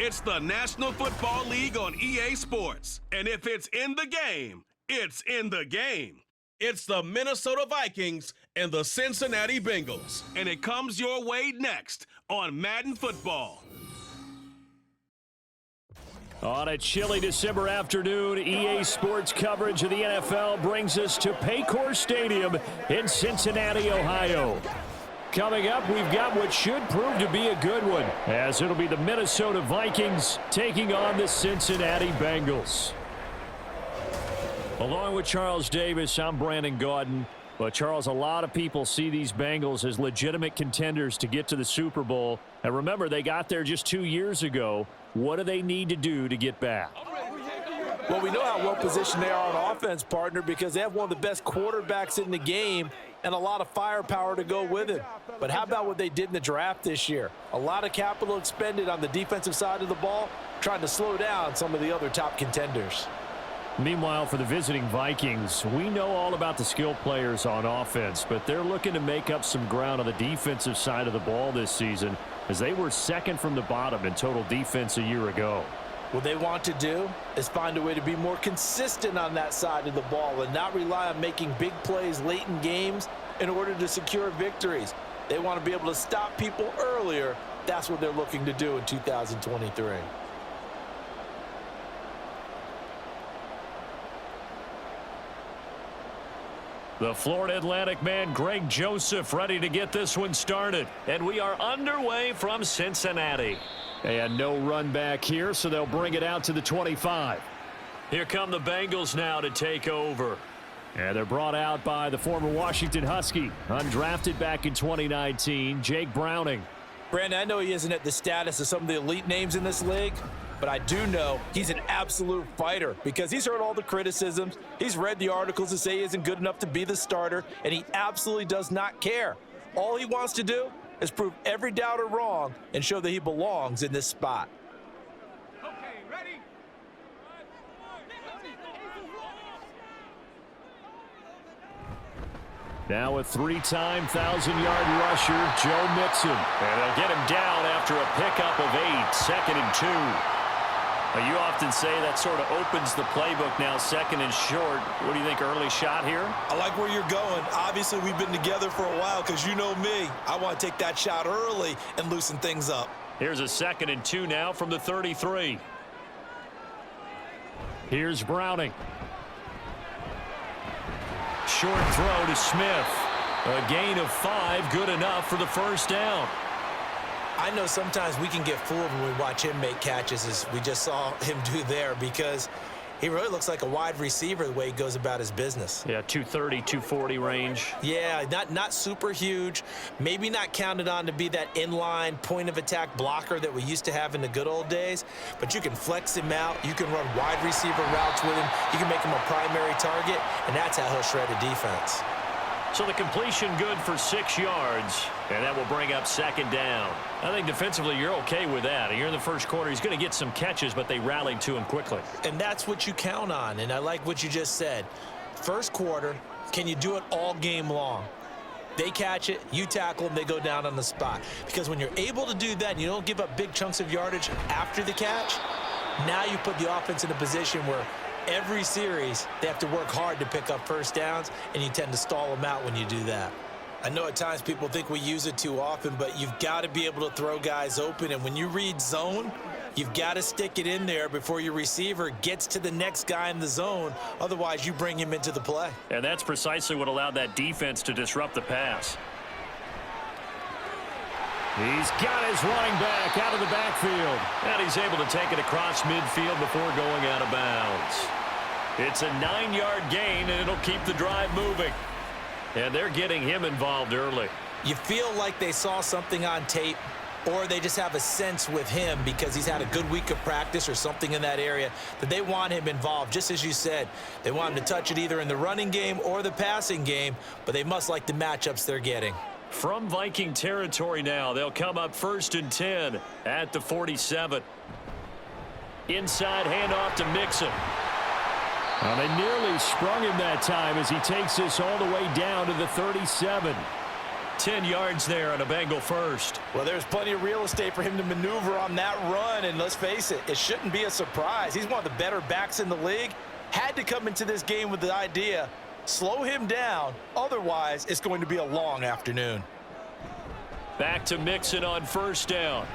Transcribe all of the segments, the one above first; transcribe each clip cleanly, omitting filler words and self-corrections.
It's the National Football League on EA Sports. And if it's in the game, it's in the game. It's the Minnesota Vikings and the Cincinnati Bengals. And it comes your way next on Madden Football. On a chilly December afternoon, EA Sports coverage of the NFL brings us to Paycor Stadium in Cincinnati, Ohio. Coming up, we've got what should prove to be a good one, as it'll be the Minnesota Vikings taking on the Cincinnati Bengals. Along with Charles Davis, I'm Brandon Gaudin. But, Charles, a lot of people see these Bengals as legitimate contenders to get to the Super Bowl. And remember, they got there just 2 years ago. What do they need to do to get back? Well, we know how well positioned they are on offense, partner, because they have one of the best quarterbacks in the game and a lot of firepower to go with it. But how about what they did in the draft this year? A lot of capital expended on the defensive side of the ball, trying to slow down some of the other top contenders. Meanwhile, for the visiting Vikings, we know all about the skill players on offense, but they're looking to make up some ground on the defensive side of the ball this season, as they were second from the bottom in total defense a year ago. What they want to do is find a way to be more consistent on that side of the ball and not rely on making big plays late in games in order to secure victories. They want to be able to stop people earlier. That's what they're looking to do in 2023. The Florida Atlantic man, Greg Joseph, ready to get this one started. And we are underway from Cincinnati. And no run back here, so they'll bring it out to the 25. Here come the Bengals now to take over. And they're brought out by the former Washington Husky, undrafted back in 2019, Jake Browning. Brandon, I know he isn't at the status of some of the elite names in this league, but I do know he's an absolute fighter because he's heard all the criticisms. He's read the articles that say he isn't good enough to be the starter, and he absolutely does not care. All he wants to do is prove every doubter wrong and show that he belongs in this spot. Okay, ready? Now a three-time 1,000-yard rusher, Joe Mixon. And they'll get him down after a pickup of 8, 2nd and 2. You often say that sort of opens the playbook now, 2nd and short. What do you think, early shot here? I like where you're going. Obviously, we've been together for a while because you know me. I want to take that shot early and loosen things up. Here's a 2nd and 2 now from the 33. Here's Browning. Short throw to Smith. A gain of 5, good enough for the first down. I know sometimes we can get fooled when we watch him make catches, as we just saw him do there, because he really looks like a wide receiver the way he goes about his business. Yeah, 230, 240 range. Yeah, not super huge. Maybe not counted on to be that inline point-of-attack blocker that we used to have in the good old days, but you can flex him out. You can run wide receiver routes with him. You can make him a primary target, and that's how he'll shred a defense. So the completion good for 6 yards, and that will bring up 2nd down. I think defensively you're okay with that. Here in the first quarter, he's going to get some catches, but they rallied to him quickly. And that's what you count on, and I like what you just said. First quarter, can you do it all game long? They catch it, you tackle them, they go down on the spot. Because when you're able to do that and you don't give up big chunks of yardage after the catch, now you put the offense in a position where every series, they have to work hard to pick up first downs, and you tend to stall them out when you do that. I know at times people think we use it too often, but you've got to be able to throw guys open, and when you read zone, you've got to stick it in there before your receiver gets to the next guy in the zone. Otherwise, you bring him into the play. And that's precisely what allowed that defense to disrupt the pass. He's got his running back out of the backfield. And he's able to take it across midfield before going out of bounds. It's a 9-yard gain, and it'll keep the drive moving. And they're getting him involved early. You feel like they saw something on tape, or they just have a sense with him because he's had a good week of practice or something in that area that they want him involved. Just as you said, they want him to touch it either in the running game or the passing game, but they must like the matchups they're getting. From Viking territory now, they'll come up 1st and 10 at the 47. Inside handoff to Mixon. Well, they nearly sprung him that time as he takes this all the way down to the 37. 10 yards there on a Bengal first. Well, there's plenty of real estate for him to maneuver on that run, and let's face it, it shouldn't be a surprise. He's one of the better backs in the league. Had to come into this game with the idea, slow him down, otherwise it's going to be a long afternoon. Back to Mixon on first down.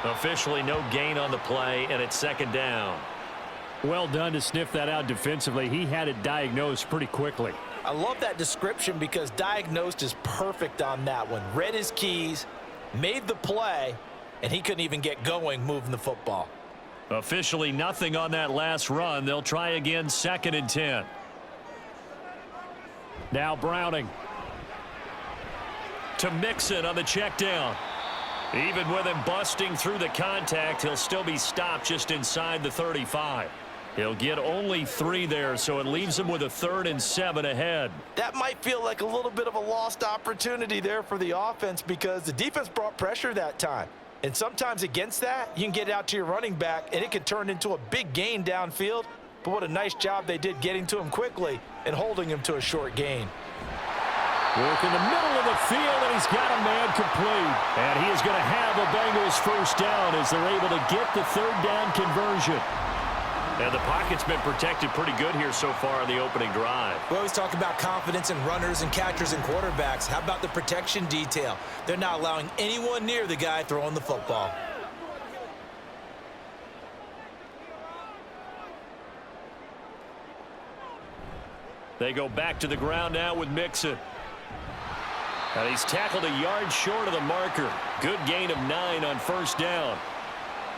Officially no gain on the play, and it's second down. Well done to sniff that out defensively. He had it diagnosed pretty quickly. I love that description because diagnosed is perfect on that one. Read his keys, made the play, and he couldn't even get going moving the football. Officially nothing on that last run. They'll try again, 2nd and 10. Now Browning. To Mixon on the check down. Even with him busting through the contact, he'll still be stopped just inside the 35. He'll get only 3 there, so it leaves him with a 3rd and 7 ahead. That might feel like a little bit of a lost opportunity there for the offense because the defense brought pressure that time. And sometimes against that, you can get out to your running back, and it can turn into a big gain downfield. But what a nice job they did getting to him quickly and holding him to a short gain. Work in the middle of the field, and he's got a man complete. And he is going to have a Bengals first down as they're able to get the 3rd down conversion. And the pocket's been protected pretty good here so far on the opening drive. We always talk about confidence in runners and catchers and quarterbacks. How about the protection detail? They're not allowing anyone near the guy throwing the football. They go back to the ground now with Mixon. And he's tackled a yard short of the marker. Good gain of 9 on first down.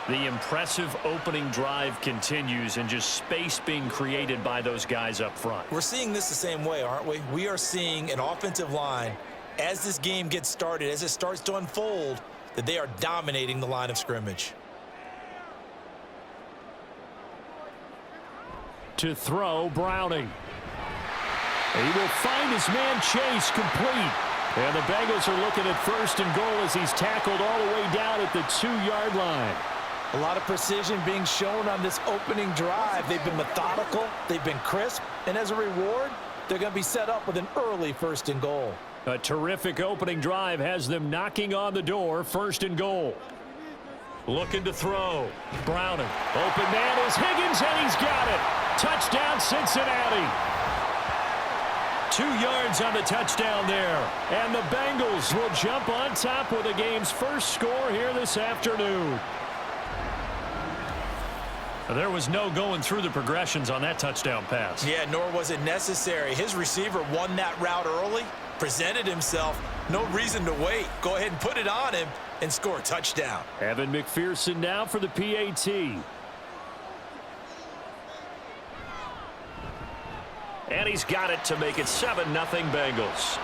The impressive opening drive continues, and just space being created by those guys up front. We're seeing this the same way, aren't we? We are seeing an offensive line, as this game gets started, as it starts to unfold, that they are dominating the line of scrimmage. To throw, Browning. He will find his man Chase complete. And the Bengals are looking at 1st and goal as he's tackled all the way down at the 2-yard line. A lot of precision being shown on this opening drive. They've been methodical, they've been crisp, and as a reward, they're going to be set up with an early 1st and goal. A terrific opening drive has them knocking on the door, 1st and goal. Looking to throw. Browning. Open man is Higgins, and he's got it. Touchdown, Cincinnati. 2 yards on the touchdown there. And the Bengals will jump on top with the game's first score here this afternoon. There was no going through the progressions on that touchdown pass. Yeah, nor was it necessary. His receiver won that route early, presented himself. No reason to wait. Go ahead and put it on him and score a touchdown. Evan McPherson now for the PAT. And he's got it to make it 7-0 Bengals.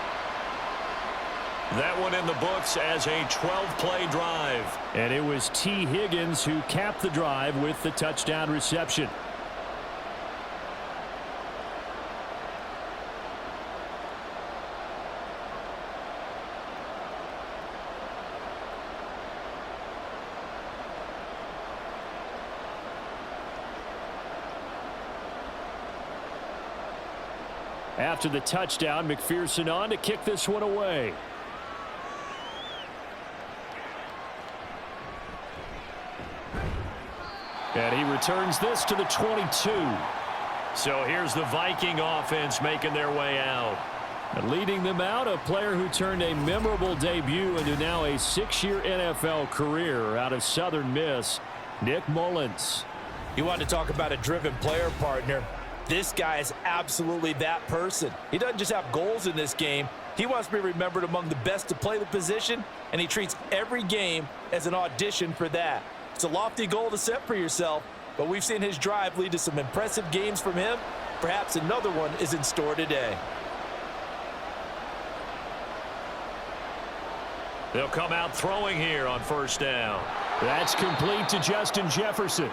That one in the books as a 12-play drive. And it was T. Higgins who capped the drive with the touchdown reception. After the touchdown, McPherson on to kick this one away. And he returns this to the 22. So here's the Viking offense making their way out. And leading them out, a player who turned a memorable debut into now a 6-year NFL career out of Southern Miss, Nick Mullins. You want to talk about a driven player, partner. This guy is absolutely that person. He doesn't just have goals in this game. He wants to be remembered among the best to play the position, and he treats every game as an audition for that. It's a lofty goal to set for yourself, but we've seen his drive lead to some impressive games from him. Perhaps another one is in store today. They'll come out throwing here on first down. That's complete to Justin Jefferson.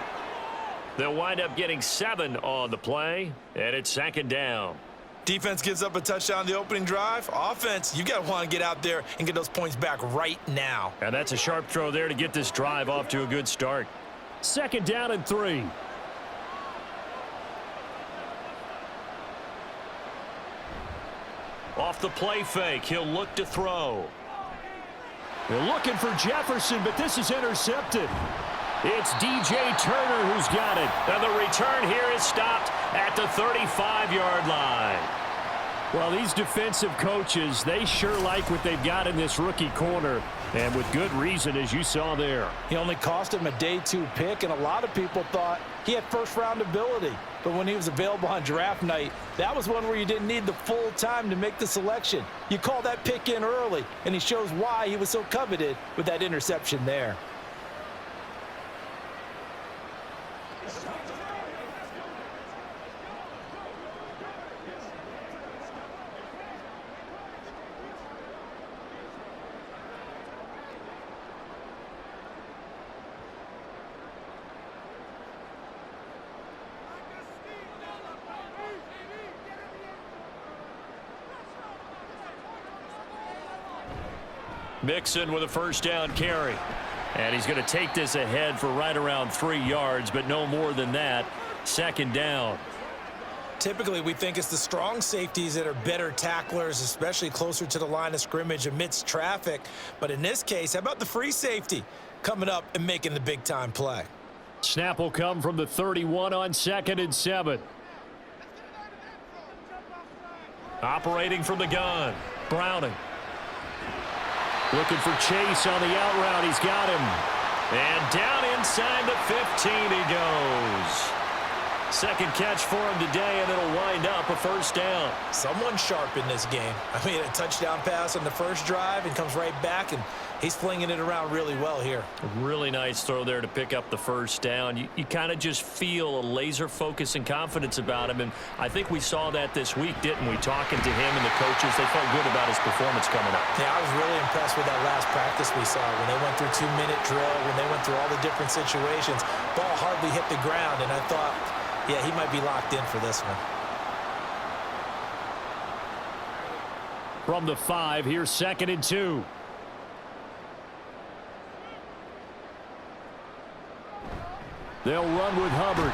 They'll wind up getting 7 on the play, and it's second down. Defense gives up a touchdown on the opening drive. Offense, you got to want to get out there and get those points back right now. And that's a sharp throw there to get this drive off to a good start. Second down and 3. Off off the play fake. He'll look to throw. They're looking for Jefferson, but this is intercepted. It's DJ Turner who's got it. And the return here is stopped at the 35-yard line. Well, these defensive coaches, they sure like what they've got in this rookie corner, and with good reason, as you saw there. He only cost him a day 2 pick, and a lot of people thought he had first-round ability. But when he was available on draft night, that was one where you didn't need the full time to make the selection. You call that pick in early, and he shows why he was so coveted with that interception there. Mixon with a first down carry. And he's going to take this ahead for right around 3 yards, but no more than that. Second down. Typically, we think it's the strong safeties that are better tacklers, especially closer to the line of scrimmage amidst traffic. But in this case, how about the free safety coming up and making the big-time play? Snap will come from the 31 on 2nd and 7. Operating from the gun. Browning. Looking for Chase on the out route. He's got him. And down inside the 15 he goes. Second catch for him today, and it'll wind up a first down. Someone sharp in this game. I mean, a touchdown pass on the first drive and comes right back, and he's flinging it around really well here. A really nice throw there to pick up the first down. You kind of just feel a laser focus and confidence about him, and I think we saw that this week, didn't we? Talking to him and the coaches, they felt good about his performance coming up. Yeah, I was really impressed with that last practice we saw when they went through 2-minute drill, when they went through all the different situations. Ball hardly hit the ground, and I thought, yeah, he might be locked in for this one. From the 5, here's 2nd and 2. They'll run with Hubbard.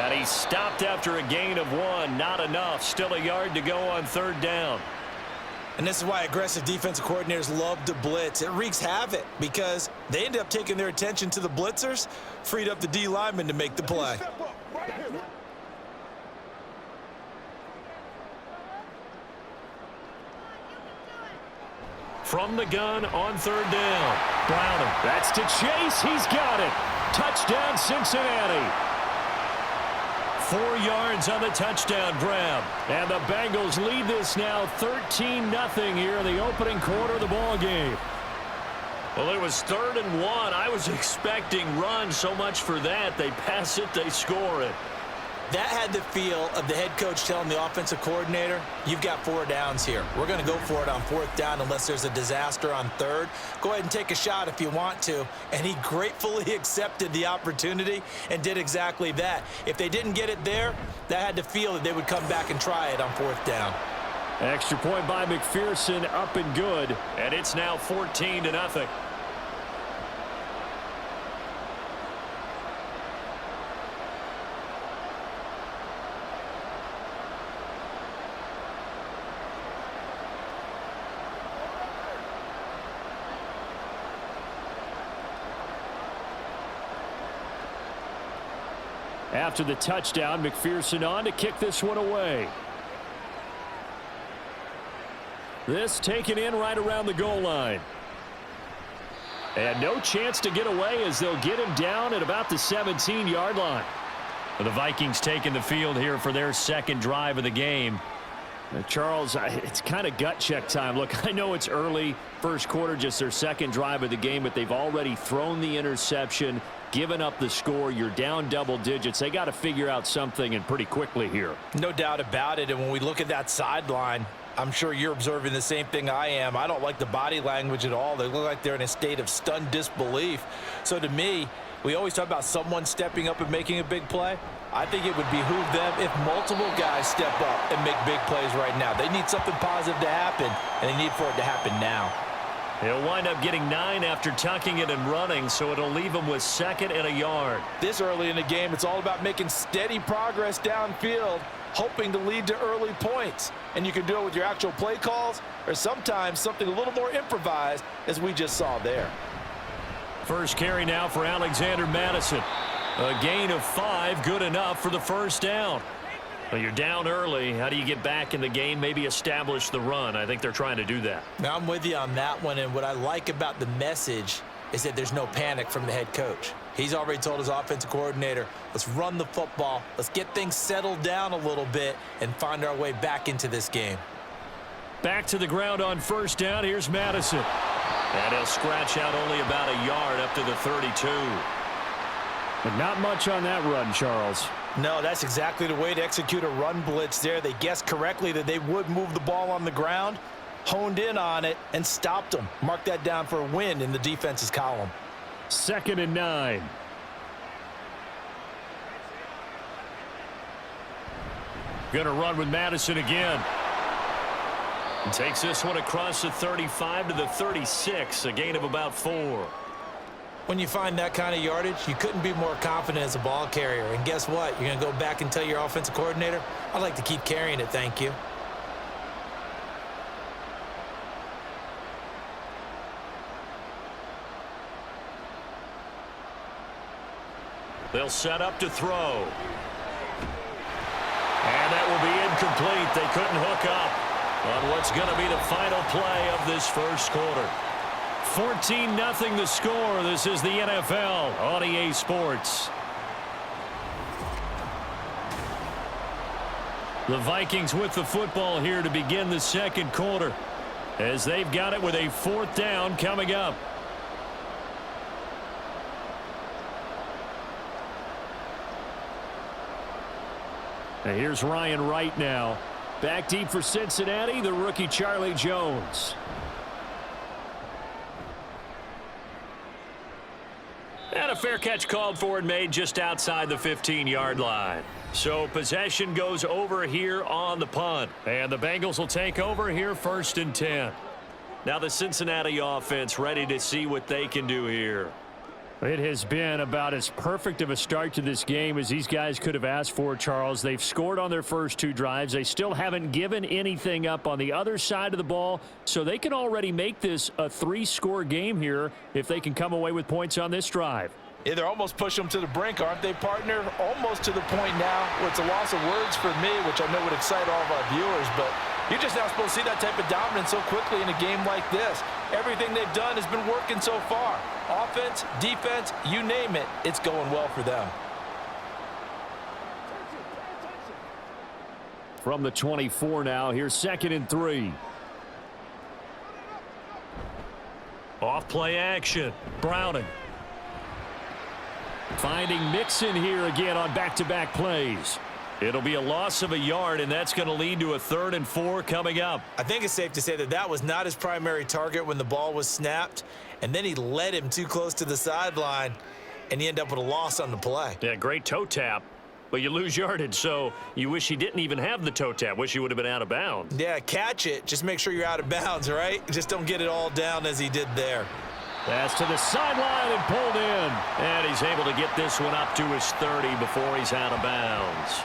And he stopped after a gain of 1. Not enough. Still a yard to go on 3rd down. And this is why aggressive defensive coordinators love to blitz. It wreaks havoc because they end up taking their attention to the blitzers, freed up the D lineman to make the play. From the gun on 3rd down. Browning. That's to Chase. He's got it. Touchdown, Cincinnati. 4 yards on the touchdown grab. And the Bengals lead this now 13-0 here in the opening quarter of the ball game. Well, it was 3rd and 1. I was expecting run, so much for that. They pass it, they score it. That had the feel of the head coach telling the offensive coordinator, you've got 4 downs here. We're going to go for it on 4th down unless there's a disaster on 3rd. Go ahead and take a shot if you want to. And he gratefully accepted the opportunity and did exactly that. If they didn't get it there, that had the feel that they would come back and try it on 4th down. Extra point by McPherson, up and good. And it's now 14-0. After the touchdown, McPherson on to kick this one away. This taken in right around the goal line. And no chance to get away as they'll get him down at about the 17-yard line. The Vikings taking the field here for their 2nd drive of the game. Now, Charles, it's kind of gut check time. Look, I know it's early, first quarter, just their 2nd drive of the game, but they've already thrown the interception, given up the score. You're down double digits. They got to figure out something, and pretty quickly here. No doubt about it. And when we look at that sideline, I'm sure you're observing the same thing I am. I don't like the body language at all. They look like they're in a state of stunned disbelief. So to me, we always talk about someone stepping up and making a big play. I think it would behoove them if multiple guys step up and make big plays right now. They need something positive to happen, and they need for it to happen now. He'll wind up getting 9 after tucking it and running, so it'll leave him with 2nd and a yard. This early in the game, it's all about making steady progress downfield. hoping to lead to early points. And you can do it with your actual play calls or sometimes something a little more improvised, as we just saw there. First carry now for Alexander Madison. A gain of 5, good enough for the first down. Well, you're down early. How do you get back in the game, maybe establish the run? I think they're trying to do that. Now, I'm with you on that one, and what I like about the message is that there's no panic from the head coach. He's already told his offensive coordinator, let's run the football, let's get things settled down a little bit and find our way back into this game. Back to the ground on first down. Here's Madison. And he'll scratch out only about a yard up to the 32. But not much on that run, Charles. No, that's exactly the way to execute a run blitz there. They guessed correctly that they would move the ball on the ground, honed in on it, and stopped them. Mark that down for a win in the defense's column. 2nd and 9. Going to run with Madison again. And takes this one across the 35 to the 36, a gain of about 4. When you find that kind of yardage, you couldn't be more confident as a ball carrier. And guess what? You're going to go back and tell your offensive coordinator, I'd like to keep carrying it, thank you. They'll set up to throw. And that will be incomplete. They couldn't hook up on what's going to be the final play of this first quarter. 14-0 the score. This is the NFL on EA Sports. The Vikings with the football here to begin the second quarter, as they've got it with a 4th down coming up. And here's Ryan Wright now. Back deep for Cincinnati, the rookie Charlie Jones. And a fair catch called for and made just outside the 15-yard line. So possession goes over here on the punt. And the Bengals will take over here 1st and 10. Now the Cincinnati offense ready to see what they can do here. It has been about as perfect of a start to this game as these guys could have asked for, Charles. They've scored on their first 2 drives. They still haven't given anything up on the other side of the ball, so they can already make this a 3-score game here if they can come away with points on this drive. Yeah, they're almost pushing them to the brink, aren't they, partner? Almost to the point now where it's a loss of words for me, which I know would excite all of our viewers, but you're just not supposed to see that type of dominance so quickly in a game like this. Everything they've done has been working so far. Offense, defense, you name it, it's going well for them. From the 24 now, here's 2nd and 3. Off play action. Browning. Finding Mixon here again on back-to-back plays. It'll be a loss of a yard, and that's going to lead to a 3rd and 4 coming up. I think it's safe to say that that was not his primary target when the ball was snapped, and then he led him too close to the sideline, and he ended up with a loss on the play. Yeah, great toe tap, but you lose yardage, so you wish he didn't even have the toe tap. Wish he would have been out of bounds. Yeah, catch it. Just make sure you're out of bounds, right? Just don't get it all down as he did there. That's to the sideline and pulled in. And he's able to get this one up to his 30 before he's out of bounds.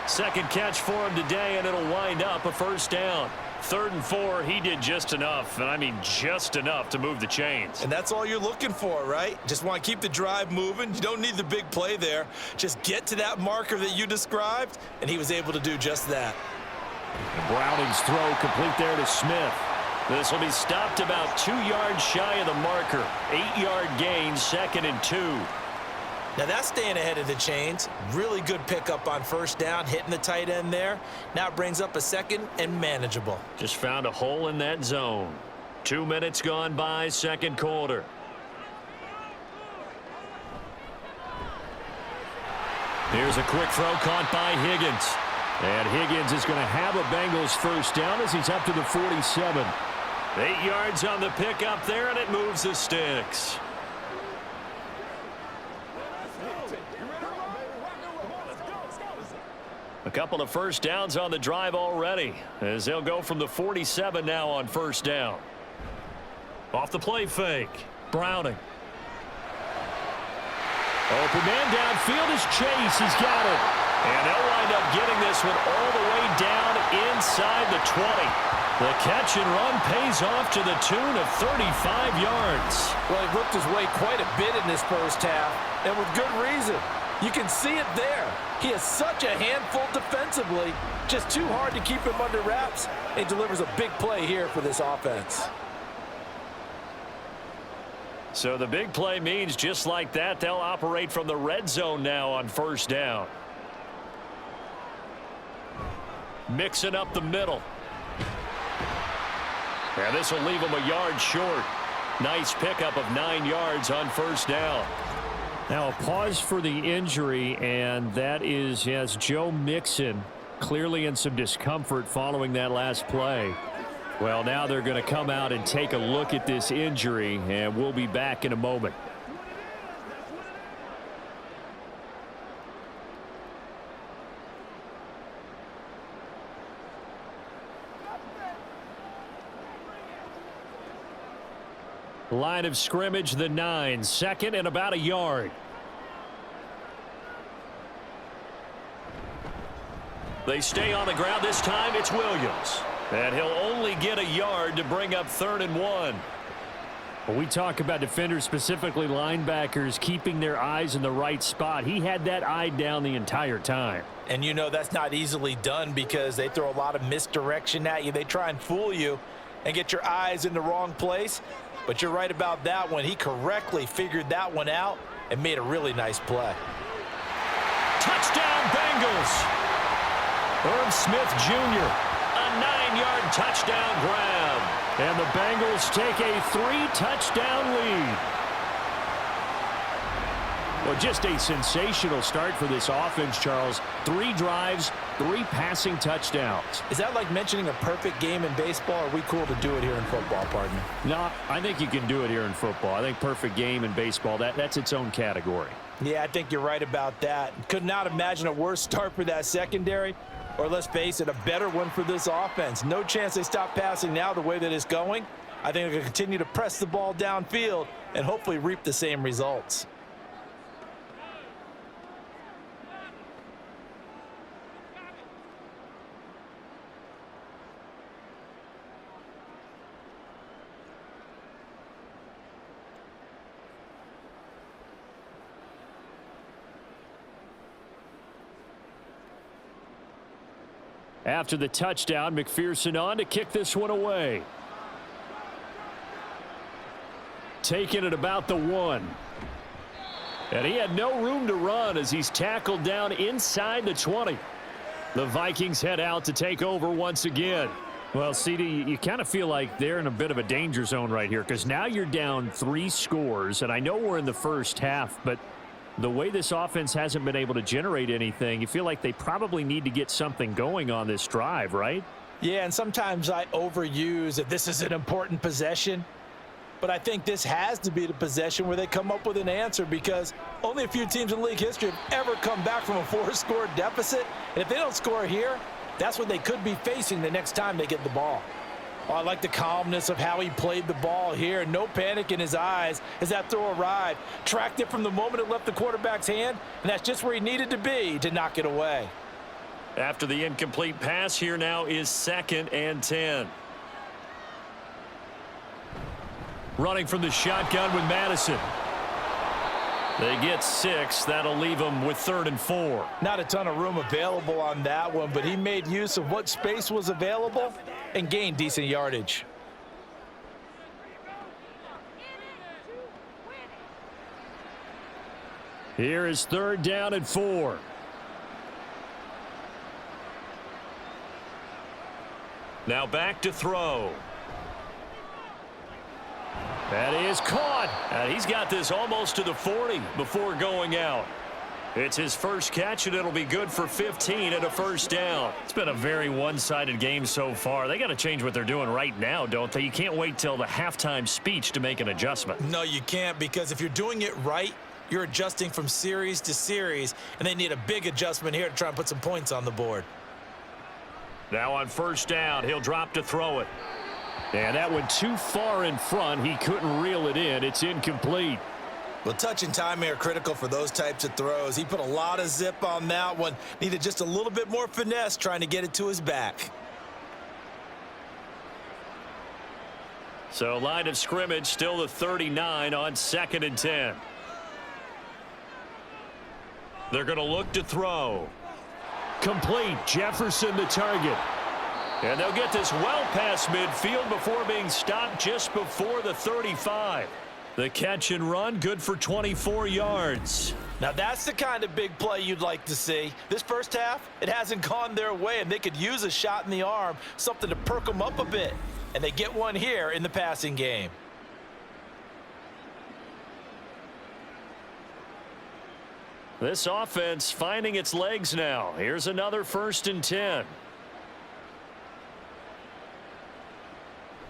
Second catch for him today, and it'll wind up a 1st down. 3rd and 4, he did just enough, and I mean just enough to move the chains. And that's all you're looking for, right? Just want to keep the drive moving. You don't need the big play there. Just get to that marker that you described, and he was able to do just that. Browning's throw complete there to Smith. This will be stopped about 2 yards shy of the marker. 8-yard gain, 2nd and 2. Now that's staying ahead of the chains. Really good pickup on 1st down, hitting the tight end there. Now it brings up a 2nd and manageable. Just found a hole in that zone. 2 minutes gone by, second quarter. Here's a quick throw caught by Higgins. And Higgins is going to have a Bengals 1st down as he's up to the 47. 8 yards on the pickup there, and it moves the sticks. A couple of 1st downs on the drive already, as they'll go from the 47 now on 1st down. Off the play fake, Browning. Open man downfield is Chase. He's got it. And they'll wind up getting this one all the way down inside the 20. The catch and run pays off to the tune of 35 yards. Well, he worked his way quite a bit in this first half, and with good reason. You can see it there. He is such a handful defensively, just too hard to keep him under wraps, and delivers a big play here for this offense. So the big play means just like that, they'll operate from the red zone now on first down. Mixing up the middle. And this will leave him a yard short. Nice pickup of 9 yards on first down. Now a pause for the injury, and that is, yes, Joe Mixon clearly in some discomfort following that last play. Well, now they're going to come out and take a look at this injury, and we'll be back in a moment. Line of scrimmage, the 9, second and about a yard. They stay on the ground. This time it's Williams. And he'll only get a yard to bring up 3rd and 1. When we talk about defenders, specifically linebackers, keeping their eyes in the right spot, he had that eye down the entire time. And you know that's not easily done because they throw a lot of misdirection at you. They try and fool you and get your eyes in the wrong place. But you're right about that one. He correctly figured that one out and made a really nice play. Touchdown, Bengals. Irv Smith Jr. A 9-yard touchdown grab. And the Bengals take a 3-touchdown lead. Well, just a sensational start for this offense, Charles. 3 drives, 3 passing touchdowns. Is that like mentioning a perfect game in baseball, or are we cool to do it here in football, partner? No, I think you can do it here in football. I think perfect game in baseball, that's its own category. Yeah, I think you're right about that. Could not imagine a worse start for that secondary, or let's face it, a better one for this offense. No chance they stop passing now the way that it's going. I think they're going to continue to press the ball downfield and hopefully reap the same results. After the touchdown, McPherson on to kick this one away. Taking it about the 1. And he had no room to run as he's tackled down inside the 20. The Vikings head out to take over once again. Well, CD, you kind of feel like they're in a bit of a danger zone right here because now you're down 3 scores, and I know we're in the first half, but the way this offense hasn't been able to generate anything, you feel like they probably need to get something going on this drive, right? Yeah, and sometimes I overuse that this is an important possession, but I think this has to be the possession where they come up with an answer because only a few teams in league history have ever come back from a 4-score deficit, and if they don't score here, that's what they could be facing the next time they get the ball. Oh, I like the calmness of how he played the ball here. No panic in his eyes as that throw arrived. Tracked it from the moment it left the quarterback's hand, and that's just where he needed to be to knock it away. After the incomplete pass, here now is 2nd and 10. Running from the shotgun with Madison. They get 6. That'll leave them with 3rd and 4. Not a ton of room available on that one, but he made use of what space was available and gained decent yardage. Here is 3rd down and 4. Now back to throw. That is caught. And he's got this almost to the 40 before going out. It's his first catch, and it'll be good for 15 and a first down. It's been a very one-sided game so far. They got to change what they're doing right now, don't they? You can't wait till the halftime speech to make an adjustment. No, you can't, because if you're doing it right, you're adjusting from series to series, and they need a big adjustment here to try and put some points on the board. Now on first down, he'll drop to throw it. And that went too far in front. He couldn't reel it in. It's incomplete. Well, touch and timing are critical for those types of throws. He put a lot of zip on that one. Needed just a little bit more finesse trying to get it to his back. So line of scrimmage still the 39 on 2nd and 10. They're going to look to throw. Complete. Jefferson the target. And they'll get this well past midfield before being stopped just before the 35. The catch and run, good for 24 yards. Now that's the kind of big play you'd like to see. This first half, it hasn't gone their way, and they could use a shot in the arm, something to perk them up a bit. And they get one here in the passing game. This offense finding its legs now. Here's another 1st and 10.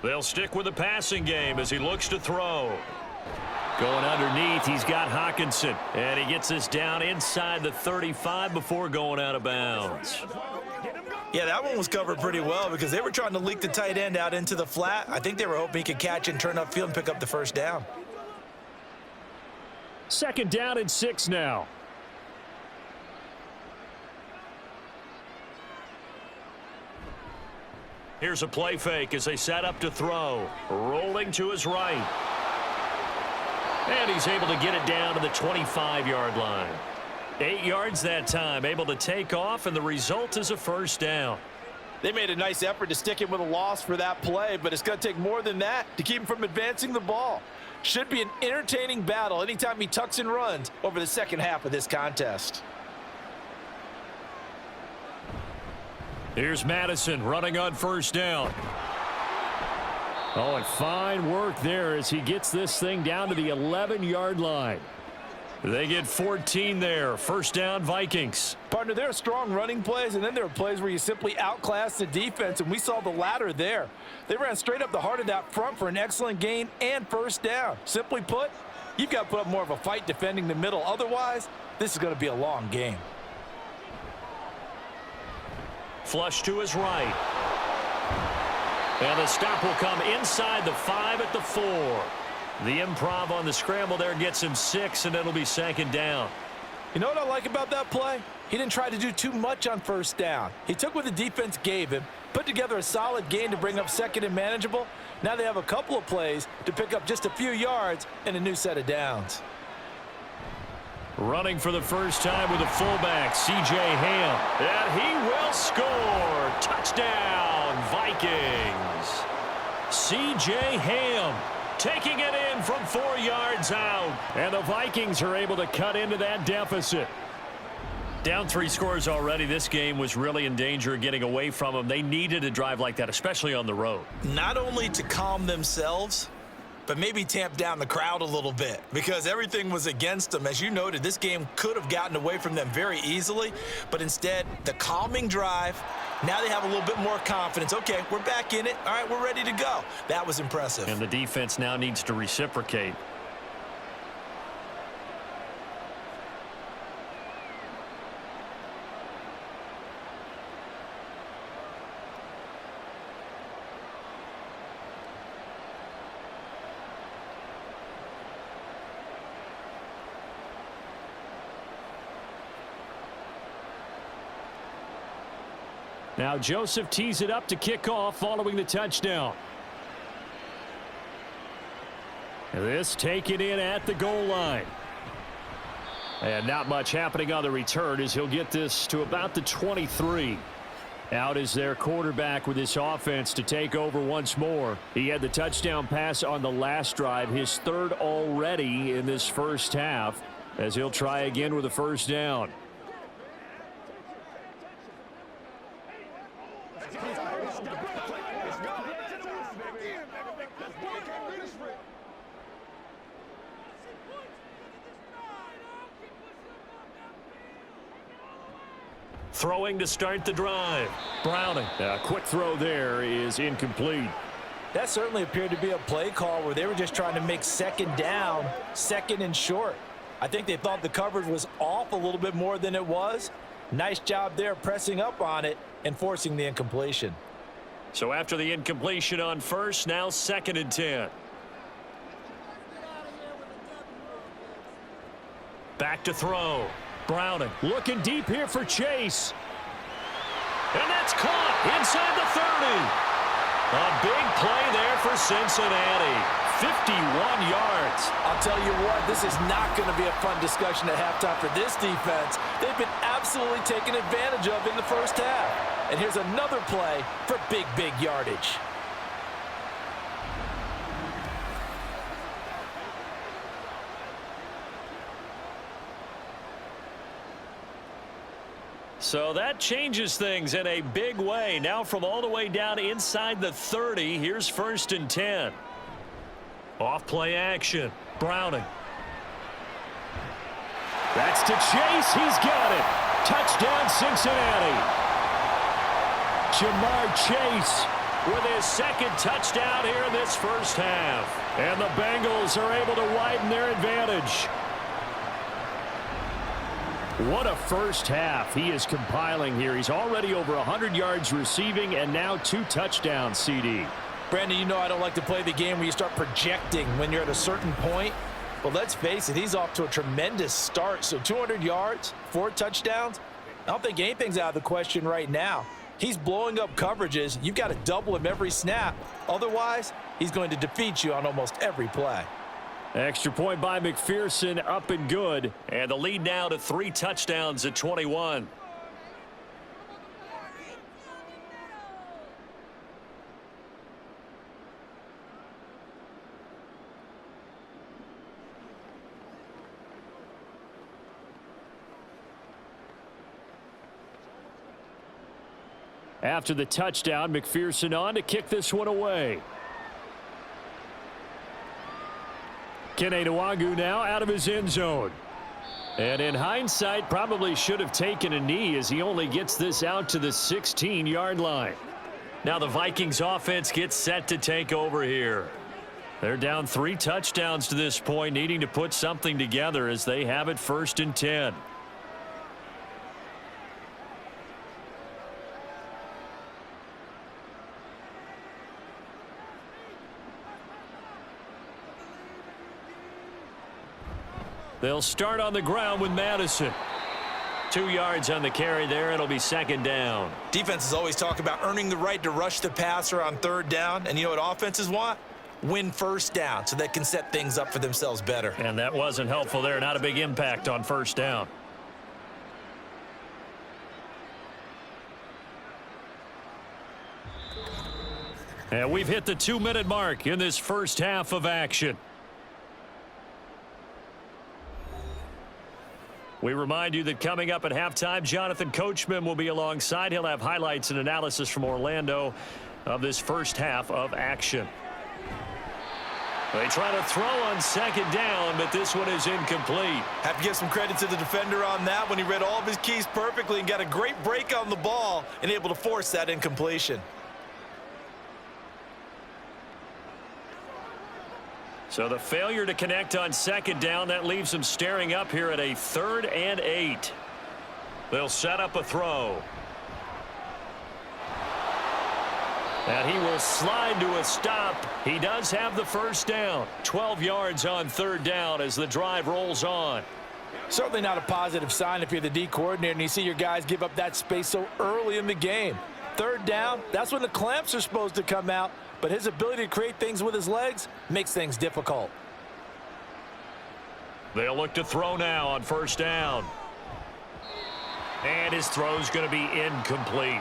They'll stick with the passing game as he looks to throw. Going underneath, he's got Hawkinson. And he gets this down inside the 35 before going out of bounds. Yeah, that one was covered pretty well because they were trying to leak the tight end out into the flat. I think they were hoping he could catch and turn upfield and pick up the first down. 2nd down and 6 now. Here's a play fake as they set up to throw. Rolling to his right. And he's able to get it down to the 25-yard line. 8 yards that time, able to take off, and the result is a first down. They made a nice effort to stick him with a loss for that play, but it's going to take more than that to keep him from advancing the ball. Should be an entertaining battle anytime he tucks and runs over the second half of this contest. Here's Madison running on first down. Oh, and fine work there as he gets this thing down to the 11-yard line. They get 14 there. First down, Vikings. Partner, there are strong running plays, and then there are plays where you simply outclass the defense, and we saw the latter there. They ran straight up the heart of that front for an excellent gain and first down. Simply put, you've got to put up more of a fight defending the middle. Otherwise, this is going to be a long game. Flush to his right. And the stop will come inside the 5 at the 4. The improv on the scramble there gets him 6, and it'll be 2nd down. You know what I like about that play? He didn't try to do too much on first down. He took what the defense gave him, put together a solid gain to bring up 2nd and manageable. Now they have a couple of plays to pick up just a few yards and a new set of downs. Running for the first time with a fullback, C.J. Ham. And he will score. Touchdown, Vikings. C.J. Ham taking it in from 4 yards out. And the Vikings are able to cut into that deficit. Down 3 scores already. This game was really in danger of getting away from them. They needed a drive like that, especially on the road. Not only to calm themselves, but maybe tamp down the crowd a little bit because everything was against them. As you noted, this game could have gotten away from them very easily, but instead, the calming drive, now they have a little bit more confidence. Okay, we're back in it. All right, we're ready to go. That was impressive. And the defense now needs to reciprocate. Now Joseph tees it up to kick off following the touchdown. This taken in at the goal line. And not much happening on the return as he'll get this to about the 23. Out is their quarterback with this offense to take over once more. He had the touchdown pass on the last drive, his 3rd already in this first half, as he'll try again with a first down. Throwing to start the drive. Browning. A quick throw there is incomplete. That certainly appeared to be a play call where they were just trying to make 2nd down, 2nd and short. I think they thought the coverage was off a little bit more than it was. Nice job there pressing up on it and forcing the incompletion. So after the incompletion on first, now 2nd and 10. Back to throw. Browning. Looking deep here for Chase. And that's caught inside the 30. A big play there for Cincinnati. 51 yards. I'll tell you what, this is not going to be a fun discussion at halftime for this defense. They've been absolutely taken advantage of in the first half. And here's another play for big yardage. So that changes things in a big way. Now from all the way down inside the 30, here's 1st and 10. Off play action. Browning. That's to Chase. He's got it. Touchdown, Cincinnati. Jamar Chase With his second touchdown here in this first half. And the Bengals are able to widen their advantage. What a first half he is compiling here. He's already over 100 yards receiving and now 2 touchdowns, CD. Brandon, you know I don't like to play the game where you start projecting when you're at a certain point. But let's face it, he's off to a tremendous start. So 200 yards, 4 touchdowns. I don't think anything's out of the question right now. He's blowing up coverages. You've got to double him every snap. Otherwise, he's going to defeat you on almost every play. Extra point by McPherson, up and good. And the lead now to 3 touchdowns at 21. After the touchdown, McPherson on to kick this one away. Kene Nwangwu now out of his end zone. And in hindsight, probably should have taken a knee as he only gets this out to the 16-yard line. Now the Vikings offense gets set to take over here. They're down 3 touchdowns to this point, needing to put something together as they have it 1st and 10. They'll start on the ground with Madison. 2 yards on the carry there. It'll be 2nd down. Defenses always talk about earning the right to rush the passer on 3rd down. And you know what offenses want? Win 1st down so they can set things up for themselves better. And that wasn't helpful there. Not a big impact on 1st down. And we've hit the 2-minute mark in this first half of action. We remind you that coming up at halftime, Jonathan Coachman will be alongside. He'll have highlights and analysis from Orlando of this first half of action. They try to throw on 2nd down, but this one is incomplete. Have to give some credit to the defender on that when he read all of his keys perfectly and got a great break on the ball and able to force that incompletion. So the failure to connect on 2nd down, that leaves them staring up here at a 3rd and 8. They'll set up a throw. And he will slide to a stop. He does have the 1st down. 12 yards on 3rd down as the drive rolls on. Certainly not a positive sign if you're the D coordinator and you see your guys give up that space so early in the game. 3rd down, that's when the clamps are supposed to come out. But his ability to create things with his legs makes things difficult. They'll look to throw now on 1st down. And his throw's going to be incomplete.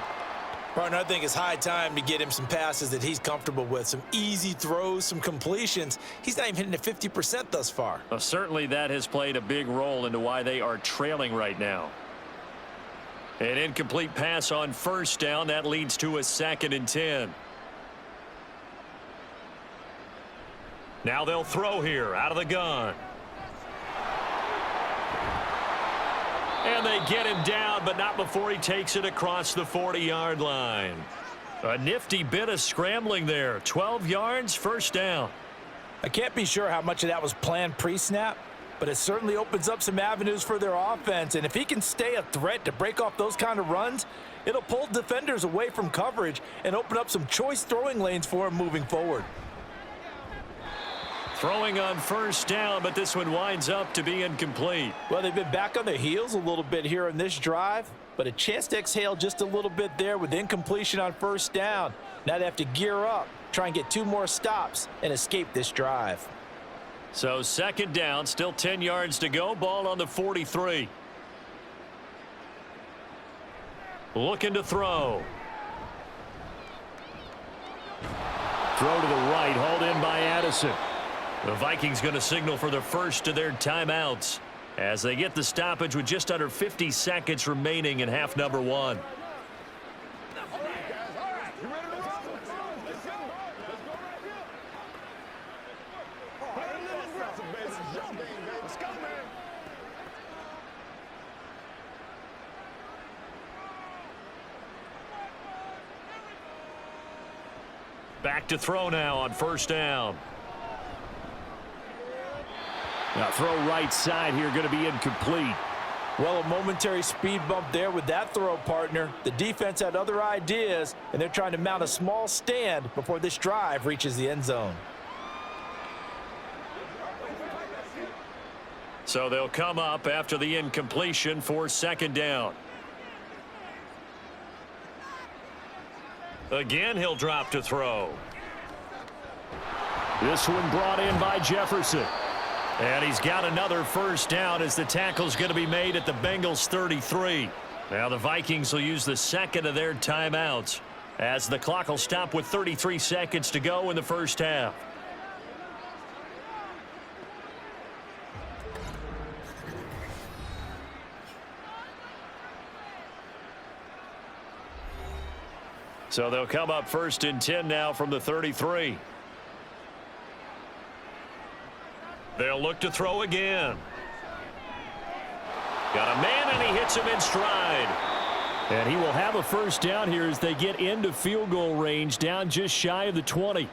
Partner, I think it's high time to get him some passes that he's comfortable with. Some easy throws, some completions. He's not even hitting at 50% thus far. Well, certainly that has played a big role into why they are trailing right now. An incomplete pass on 1st down. That leads to a 2nd and 10. Now they'll throw here out of the gun. And they get him down, but not before he takes it across the 40-yard line. A nifty bit of scrambling there. 12 yards, 1st down. I can't be sure how much of that was planned pre-snap, but it certainly opens up some avenues for their offense. And if he can stay a threat to break off those kind of runs, it'll pull defenders away from coverage and open up some choice throwing lanes for him moving forward. Throwing on first down, but this one winds up to be incomplete. Well, they've been back on their heels a little bit here in this drive, but a chance to exhale just a little bit there with incompletion on first down. Now they have to gear up, try and get 2 more stops, and escape this drive. So second down, still 10 yards to go. Ball on the 43. Looking to throw. Throw to the right, hauled in by Addison. The Vikings going to signal for the first of their timeouts as they get the stoppage with just under 50 seconds remaining in half number 1. Back to throw now on first down. Now throw right side here, going to be incomplete. Well, a momentary speed bump there with that throw, partner. The defense had other ideas, and they're trying to mount a small stand before this drive reaches the end zone. So they'll come up after the incompletion for second down. Again, he'll drop to throw. This one brought in by Jefferson. And he's got another first down as the tackle's going to be made at the Bengals 33. Now the Vikings will use the second of their timeouts as the clock will stop with 33 seconds to go in the first half. So they'll come up first and 10 now from the 33. They'll look to throw again. Got a man, and he hits him in stride. And he will have a first down here as they get into field goal range, down just shy of the 20.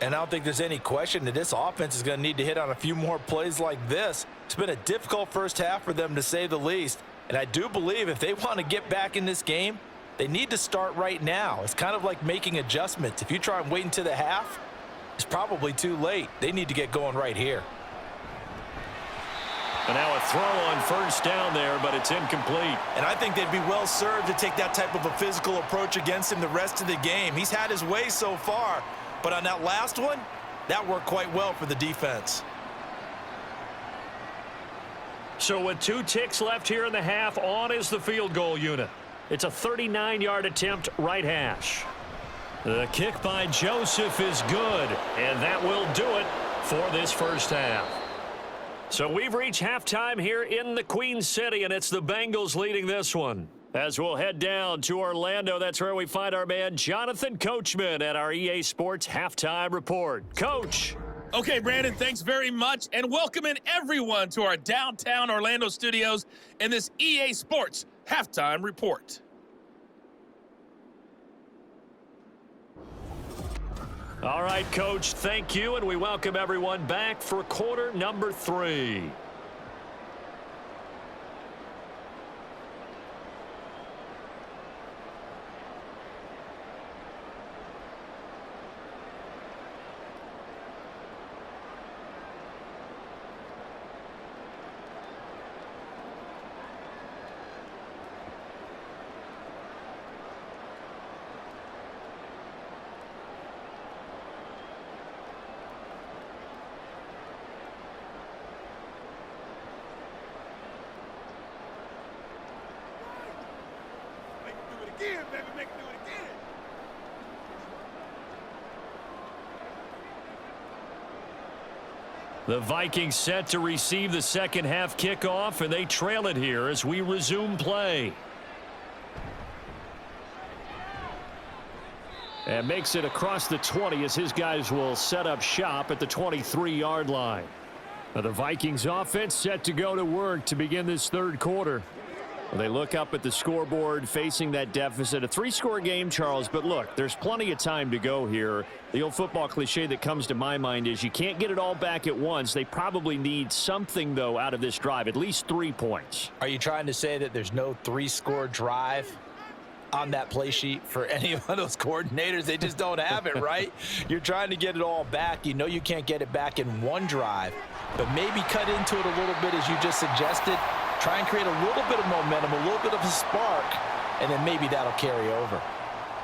And I don't think there's any question that this offense is going to need to hit on a few more plays like this. It's been a difficult first half for them, to say the least. And I do believe if they want to get back in this game, they need to start right now. It's kind of like making adjustments. If you try and wait until the half, it's probably too late. They need to get going right here. And now a throw on first down there, but it's incomplete. And I think they'd be well served to take that type of a physical approach against him the rest of the game. He's had his way so far, but on that last one, that worked quite well for the defense. So with 2 ticks left here in the half, on is the field goal unit. It's a 39-yard attempt, right hash. The kick by Joseph is good, and that will do it for this first half. So we've reached halftime here in the Queen City, and it's the Bengals leading this one. As we'll head down to Orlando, that's where we find our man Jonathan Coachman at our EA Sports Halftime Report. Coach. Okay, Brandon, thanks very much, and welcoming everyone to our downtown Orlando studios in this EA Sports Halftime Report. All right, Coach, thank you, and we welcome everyone back for quarter number 3. The Vikings set to receive the second half kickoff, and they trail it here as we resume play. And makes it across the 20 as his guys will set up shop at the 23-yard line. Now the Vikings offense set to go to work to begin this third quarter. Well, they look up at the scoreboard facing that deficit. A 3-score game, Charles, but look, there's plenty of time to go here. The old football cliche that comes to my mind is you can't get it all back at once. They probably need something, though, out of this drive, at least 3 points. Are you trying to say that there's no 3-score drive? on that play sheet for any of those coordinators. They just don't have it, right? You're trying to get it all back. You know you can't get it back in one drive, but maybe cut into it a little bit as you just suggested. Try and create a little bit of momentum, a little bit of a spark, and then maybe that'll carry over.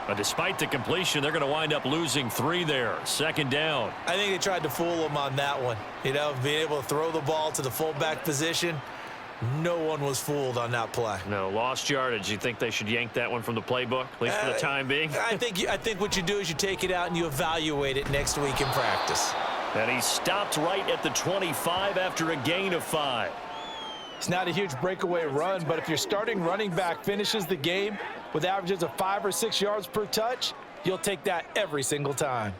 But despite the completion, they're going to wind up losing 3 there. Second down. I think they tried to fool him on that one. You know, being able to throw the ball to the fullback position. No one was fooled on that play. No, lost yardage. You think they should yank that one from the playbook, at least for the time being? I think what you do is you take it out and you evaluate it next week in practice. And he stopped right at the 25 after a gain of 5. It's not a huge breakaway run, but if your starting running back finishes the game with averages of 5 or 6 yards per touch, you'll take that every single time.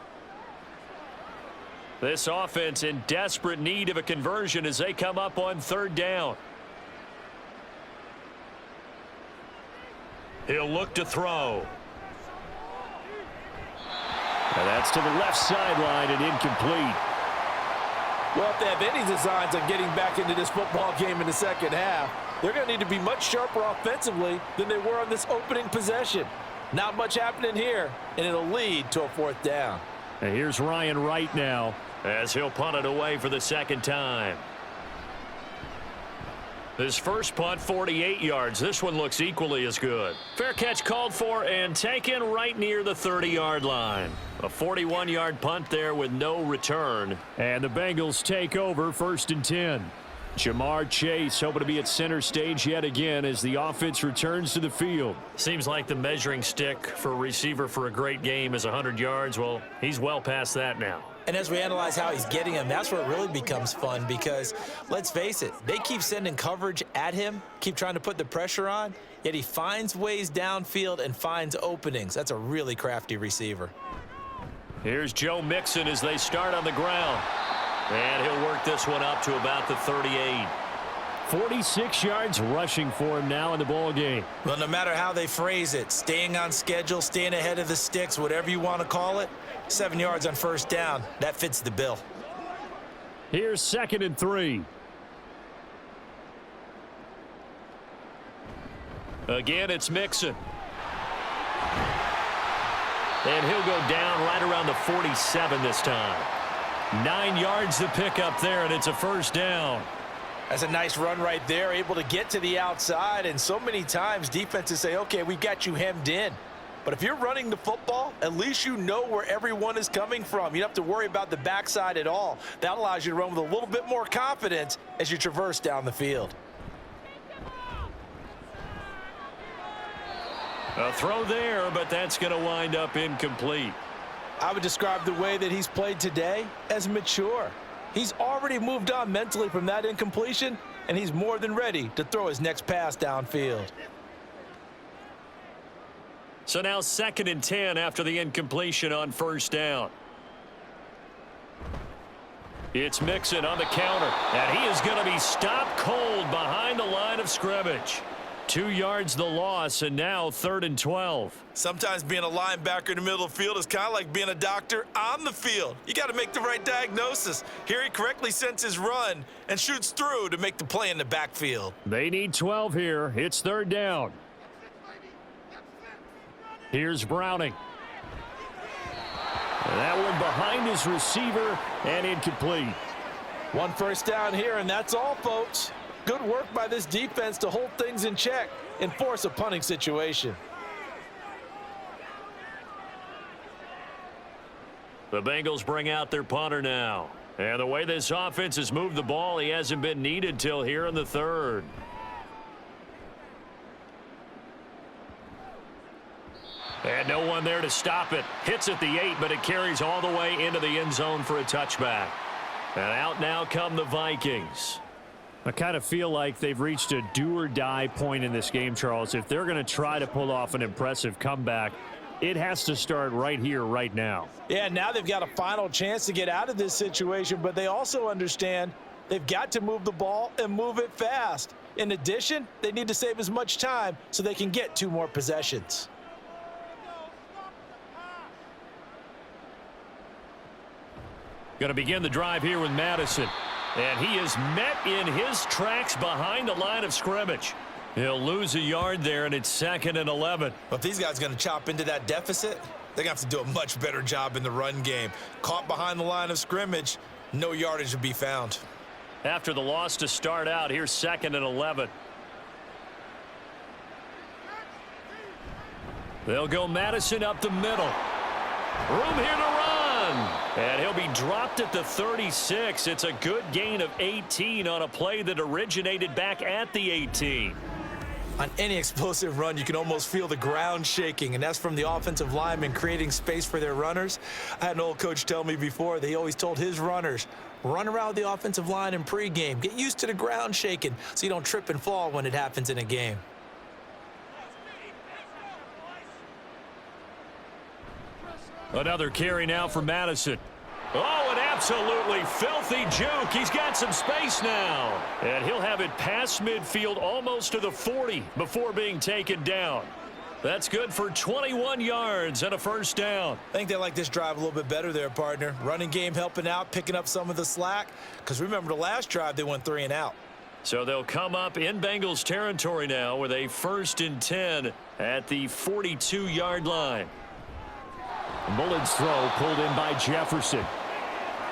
This offense in desperate need of a conversion as they come up on 3rd down. He'll look to throw. And that's to the left sideline and incomplete. Well, if they have any designs on getting back into this football game in the second half, they're going to need to be much sharper offensively than they were on this opening possession. Not much happening here, and it'll lead to a 4th down. And here's Ryan Wright now, As he'll punt it away for the 2nd time. His first punt, 48 yards. This one looks equally as good. Fair catch called for and taken right near the 30-yard line. A 41-yard punt there with no return. and the Bengals take over 1st and 10. Jamar Chase hoping to be at center stage yet again as the offense returns to the field. Seems like the measuring stick for a receiver for a great game is 100 yards. Well, he's well past that now. And as we analyze how he's getting him, that's where it really becomes fun because, let's face it, they keep sending coverage at him, keep trying to put the pressure on, yet he finds ways downfield and finds openings. That's a really crafty receiver. Here's Joe Mixon as they start on the ground. And he'll work this one up to about the 38. 46 yards rushing for him now in the ball game. Well, no matter how they phrase it, staying on schedule, staying ahead of the sticks, whatever you want to call it, 7 yards on 1st down, that fits the bill. Here's 2nd and 3. Again, it's Mixon. And he'll go down right around the 47 this time. 9 yards to pick up there, and it's a 1st down. That's a nice run right there, able to get to the outside, and so many times defenses say, okay, we've got you hemmed in. But if you're running the football, at least you know where everyone is coming from. You don't have to worry about the backside at all. That allows you to run with a little bit more confidence as you traverse down the field. A throw there, but that's going to wind up incomplete. I would describe the way that he's played today as mature. He's already moved on mentally from that incompletion, and he's more than ready to throw his next pass downfield. So now 2nd and 10 after the incompletion on 1st down. It's Mixon on the counter, and he is going to be stopped cold behind the line of scrimmage. 2 yards the loss, and now 3rd and 12. Sometimes being a linebacker in the middle of the field is kind of like being a doctor on the field. You got to make the right diagnosis. Here he correctly sends his run and shoots through to make the play in the backfield. They need 12 here. It's 3rd down. Here's Browning. And that one behind his receiver and incomplete. 1 first down here, and that's all, folks. Good work by this defense to hold things in check and force a punting situation. The Bengals bring out their punter now. And the way this offense has moved the ball, he hasn't been needed till here in the 3rd. And no one there to stop it. Hits at the 8, but it carries all the way into the end zone for a touchback. And out now come the Vikings. I kind of feel like they've reached a do-or-die point in this game, Charles. If they're going to try to pull off an impressive comeback, it has to start right here, right now. Yeah, now they've got a final chance to get out of this situation, but they also understand they've got to move the ball and move it fast. In addition, they need to save as much time so they can get 2 more possessions. Going to begin the drive here with Madison. And he is met in his tracks behind the line of scrimmage. He'll lose a yard there, and it's 2nd and 11. But if these guys are going to chop into that deficit, they're going to have to do a much better job in the run game. Caught behind the line of scrimmage, no yardage to be found. After the loss to start out, here's 2nd and 11. They'll go Madison up the middle. Room here to run. And he'll be dropped at the 36. It's a good gain of 18 on a play that originated back at the 18. On any explosive run, you can almost feel the ground shaking, and that's from the offensive linemen creating space for their runners. I had an old coach tell me before, they always told his runners, run around the offensive line in pregame. Get used to the ground shaking so you don't trip and fall when it happens in a game. Another carry now for Madison. Oh, an absolutely filthy juke. He's got some space now. And he'll have it past midfield almost to the 40 before being taken down. That's good for 21 yards and a first down. I think they like this drive a little bit better there, partner. Running game helping out, picking up some of the slack. Because remember, the last drive, they went 3 and out. So they'll come up in Bengals territory now with a 1st and 10 at the 42-yard line. Mullen's throw pulled in by Jefferson.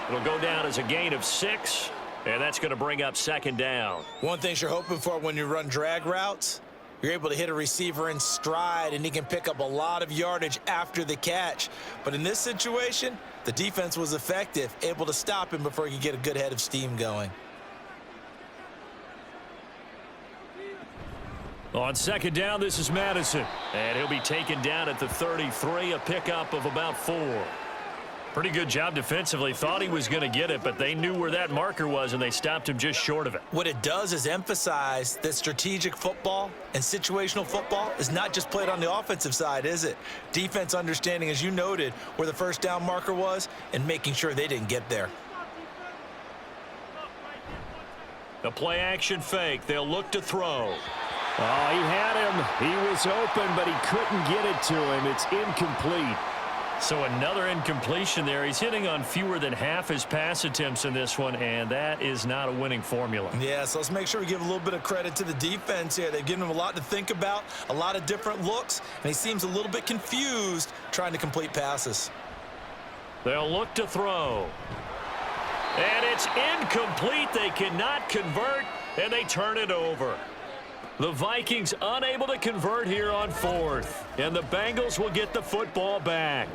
It'll go down as a gain of 6, and that's going to bring up 2nd down. One thing you're hoping for when you run drag routes, you're able to hit a receiver in stride, and he can pick up a lot of yardage after the catch. But in this situation, the defense was effective, able to stop him before he could get a good head of steam going. On 2nd down, this is Madison. And he'll be taken down at the 33, a pickup of about 4. Pretty good job defensively. Thought he was going to get it, but they knew where that marker was, and they stopped him just short of it. What it does is emphasize that strategic football and situational football is not just played on the offensive side, is it? Defense understanding, as you noted, where the first down marker was and making sure they didn't get there. The play action fake. They'll look to throw. Oh, he had him. He was open, but he couldn't get it to him. It's incomplete. So another incompletion there. He's hitting on fewer than half his pass attempts in this one, and that is not a winning formula. Yeah, so let's make sure we give a little bit of credit to the defense here. They've given him a lot to think about, a lot of different looks, and he seems a little bit confused trying to complete passes. They'll look to throw. And it's incomplete. They cannot convert, and they turn it over. The Vikings unable to convert here on 4th, and the Bengals will get the football back.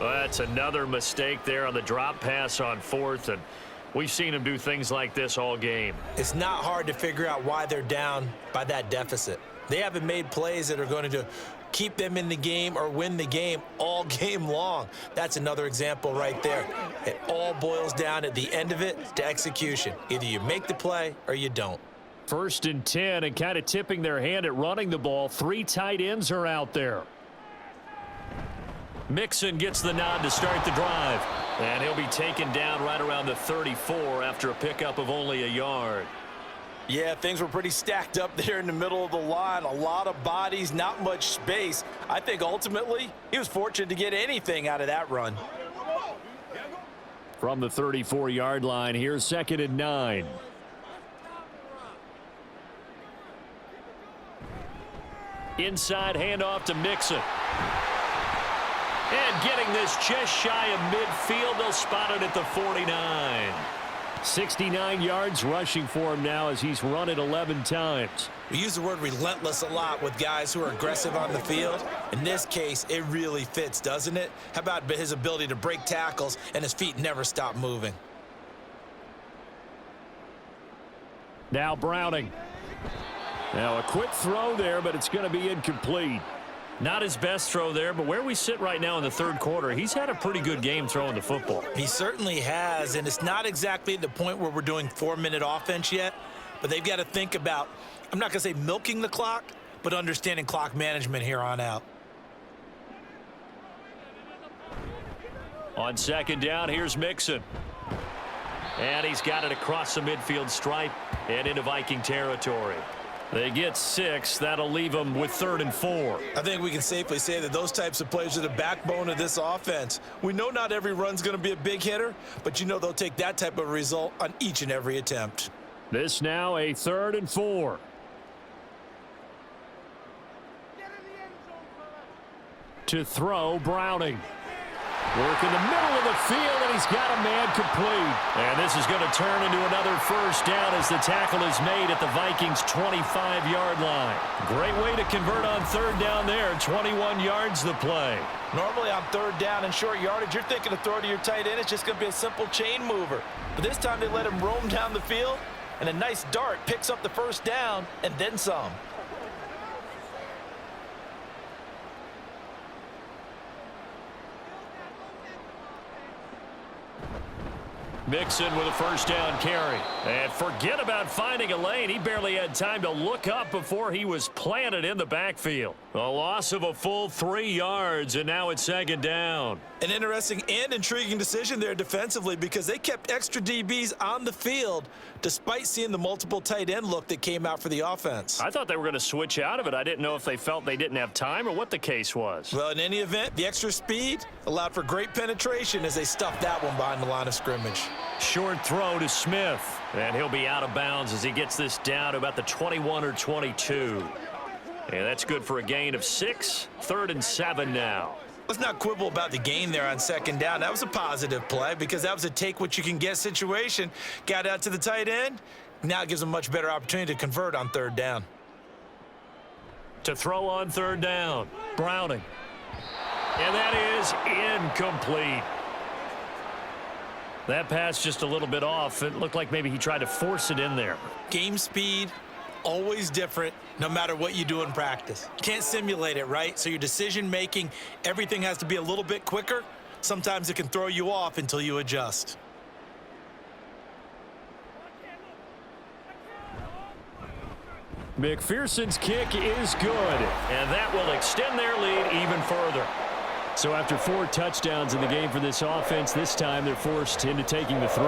Well, that's another mistake there on the drop pass on 4th, and we've seen them do things like this all game. It's not hard to figure out why they're down by that deficit. They haven't made plays that are going to keep them in the game or win the game all game long. That's another example right there. It all boils down at the end of it to execution. Either you make the play or you don't. 1st and 10, and kind of tipping their hand at running the ball. 3 tight ends are out there. Mixon gets the nod to start the drive. And he'll be taken down right around the 34 after a pickup of only a yard. Yeah, things were pretty stacked up there in the middle of the line. A lot of bodies, not much space. I think ultimately he was fortunate to get anything out of that run. From the 34-yard line, here's 2nd and 9. Inside handoff to Mixon. And getting this just shy of midfield, they'll spot it at the 49. 69 yards rushing for him now as he's run it 11 times. We use the word relentless a lot with guys who are aggressive on the field. In this case, it really fits, doesn't it? How about his ability to break tackles and his feet never stop moving? Now Browning. Now a quick throw there, but it's going to be incomplete. Not his best throw there, but where we sit right now in the 3rd quarter, he's had a pretty good game throwing the football. He certainly has, and it's not exactly at the point where we're doing 4-minute offense yet, but they've got to think about, I'm not going to say milking the clock, but understanding clock management here on out. On 2nd down, here's Mixon. And he's got it across the midfield stripe and into Viking territory. They get 6. That'll leave them with 3rd and 4. I think we can safely say that those types of plays are the backbone of this offense. We know not every run's going to be a big hitter, but you know they'll take that type of result on each and every attempt. This now a 3rd and 4. To throw, Browning. Work in the middle of the field, and he's got a man complete. And this is going to turn into another first down as the tackle is made at the Vikings' 25-yard line. Great way to convert on third down there. 21 yards the play. Normally on third down and short yardage, you're thinking to throw to your tight end. It's just going to be a simple chain mover. But this time they let him roam down the field, and a nice dart picks up the first down and then some. Mixon with a first down carry. And forget about finding a lane. He barely had time to look up before he was planted in the backfield. A loss of a full 3 yards, and now it's second down. An interesting and intriguing decision there defensively because they kept extra DBs on the field despite seeing the multiple tight end look that came out for the offense. I thought they were going to switch out of it. I didn't know if they felt they didn't have time or what the case was. Well, in any event, the extra speed allowed for great penetration as they stuffed that one behind the line of scrimmage. Short throw to Smith, and he'll be out of bounds as he gets this down to about the 21 or 22. And that's good for a gain of 6. 3rd and 7 now. Let's not quibble about the gain there on second down. That was a positive play because that was a take-what-you-can-get situation. Got out to the tight end. Now it gives them a much better opportunity to convert on third down. To throw on third down, Browning. And that is incomplete. That pass just a little bit off. It looked like maybe he tried to force it in there. Game speed, always different, no matter what you do in practice. You can't simulate it, right? So your decision-making, everything has to be a little bit quicker. Sometimes it can throw you off until you adjust. McPherson's kick is good. And that will extend their lead even further. So after 4 touchdowns in the game for this offense, this time they're forced into taking the 3.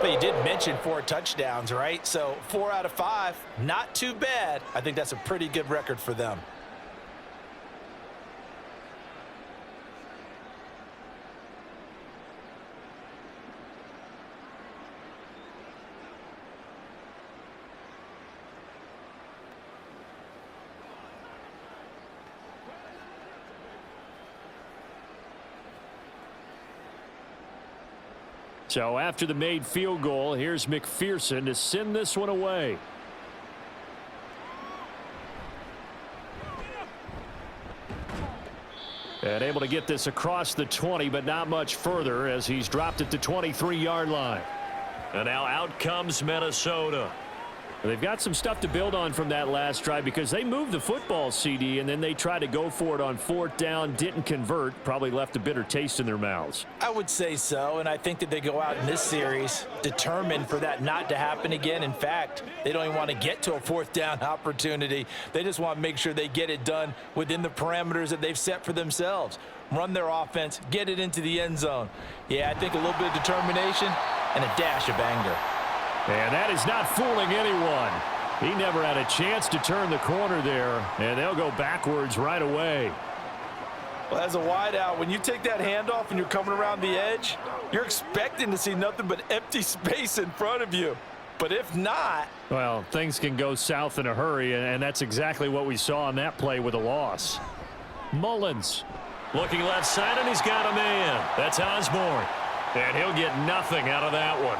But you did mention 4 touchdowns, right? So 4 out of 5, not too bad. I think that's a pretty good record for them. So after the made field goal, here's McPherson to send this one away. And able to get this across the 20, but not much further as he's dropped it to 23-yard line. And now out comes Minnesota. They've got some stuff to build on from that last drive because they moved the football, CD, and then they tried to go for it on 4th down, didn't convert, probably left a bitter taste in their mouths. I would say so, and I think that they go out in this series determined for that not to happen again. In fact, they don't even want to get to a 4th down opportunity. They just want to make sure they get it done within the parameters that they've set for themselves. Run their offense, get it into the end zone. Yeah, I think a little bit of determination and a dash of anger. And that is not fooling anyone. He never had a chance to turn the corner there, and they'll go backwards right away. Well, as a wideout, when you take that handoff and you're coming around the edge, you're expecting to see nothing but empty space in front of you. But if not... Well, things can go south in a hurry, and that's exactly what we saw on that play with a loss. Mullins. Looking left side, and he's got a man. That's Osborne. And he'll get nothing out of that one.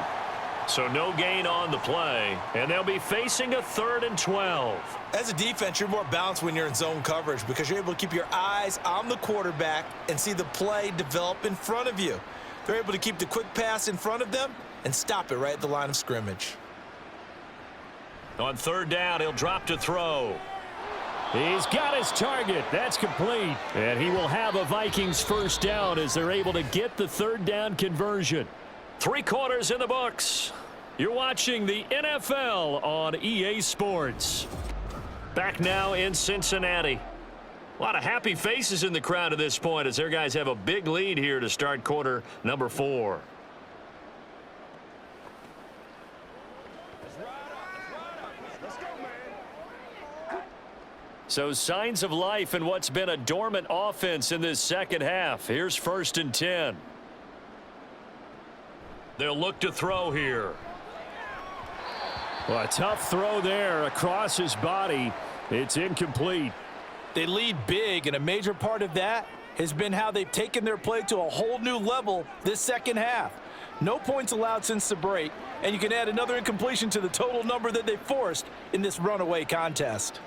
So no gain on the play, and they'll be facing a 3rd and 12. As a defense, you're more balanced when you're in zone coverage because you're able to keep your eyes on the quarterback and see the play develop in front of you. They're able to keep the quick pass in front of them and stop it right at the line of scrimmage. On 3rd down, he'll drop to throw. He's got his target. That's complete. And he will have a Vikings first down as they're able to get the 3rd down conversion. 3 quarters in the books. You're watching the NFL on EA Sports. Back now in Cincinnati. A lot of happy faces in the crowd at this point as their guys have a big lead here to start quarter number 4. So signs of life in what's been a dormant offense in this second half. Here's 1st and 10. They'll look to throw here. Well, a tough throw there across his body. It's incomplete. They lead big, and a major part of that has been how they've taken their play to a whole new level this second half. No points allowed since the break, and you can add another incompletion to the total number that they forced in this runaway contest.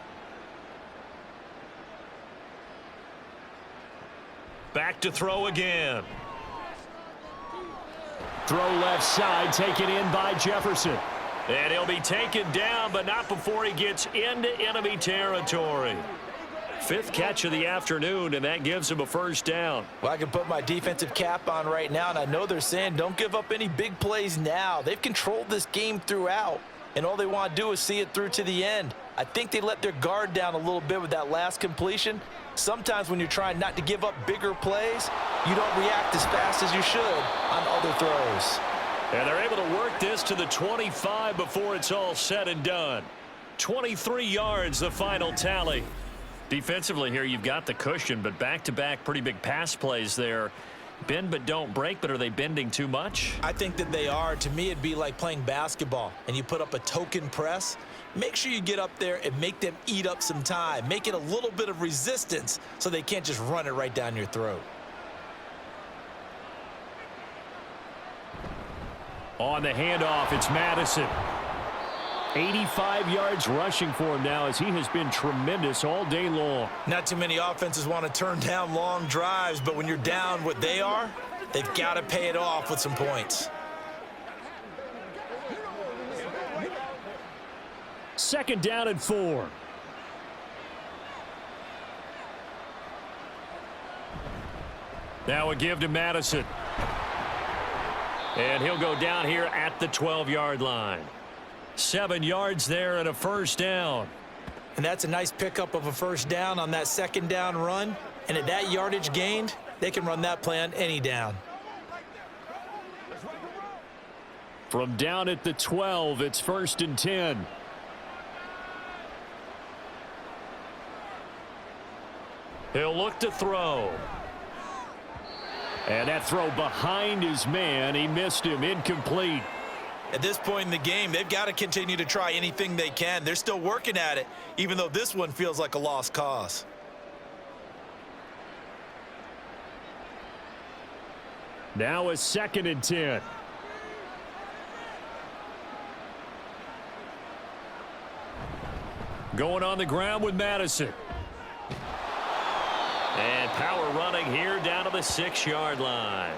Back to throw again. Throw left side, taken in by Jefferson. And he'll be taken down, but not before he gets into enemy territory. 5th catch of the afternoon, and that gives him a first down. Well, I can put my defensive cap on right now, and I know they're saying don't give up any big plays now. They've controlled this game throughout, and all they want to do is see it through to the end. I think they let their guard down a little bit with that last completion. Sometimes when you're trying not to give up bigger plays, you don't react as fast as you should on other throws. And they're able to work this to the 25 before it's all said and done. 23 yards, the final tally. Defensively here, you've got the cushion, but back-to-back pretty big pass plays there. Bend but don't break, but are they bending too much? I think that they are. To me, it'd be like playing basketball, and you put up a token press. Make sure you get up there and make them eat up some time. Make it a little bit of resistance so they can't just run it right down your throat. On the handoff, it's Madison. 85 yards rushing for him now as he has been tremendous all day long. Not too many offenses want to turn down long drives, but when you're down what they are, they've got to pay it off with some points. Second down and 4. Now a give to Madison. And he'll go down here at the 12-yard line. 7 yards there and a first down. And that's a nice pickup of a first down on that second down run. And at that yardage gained, they can run that play on any down. From down at the 12, it's 1st and 10. He'll look to throw. And that throw behind his man. He missed him. Incomplete. At this point in the game, they've got to continue to try anything they can. They're still working at it, even though this one feels like a lost cause. Now a 2nd and 10. Going on the ground with Madison. And power running here down to the 6-yard line.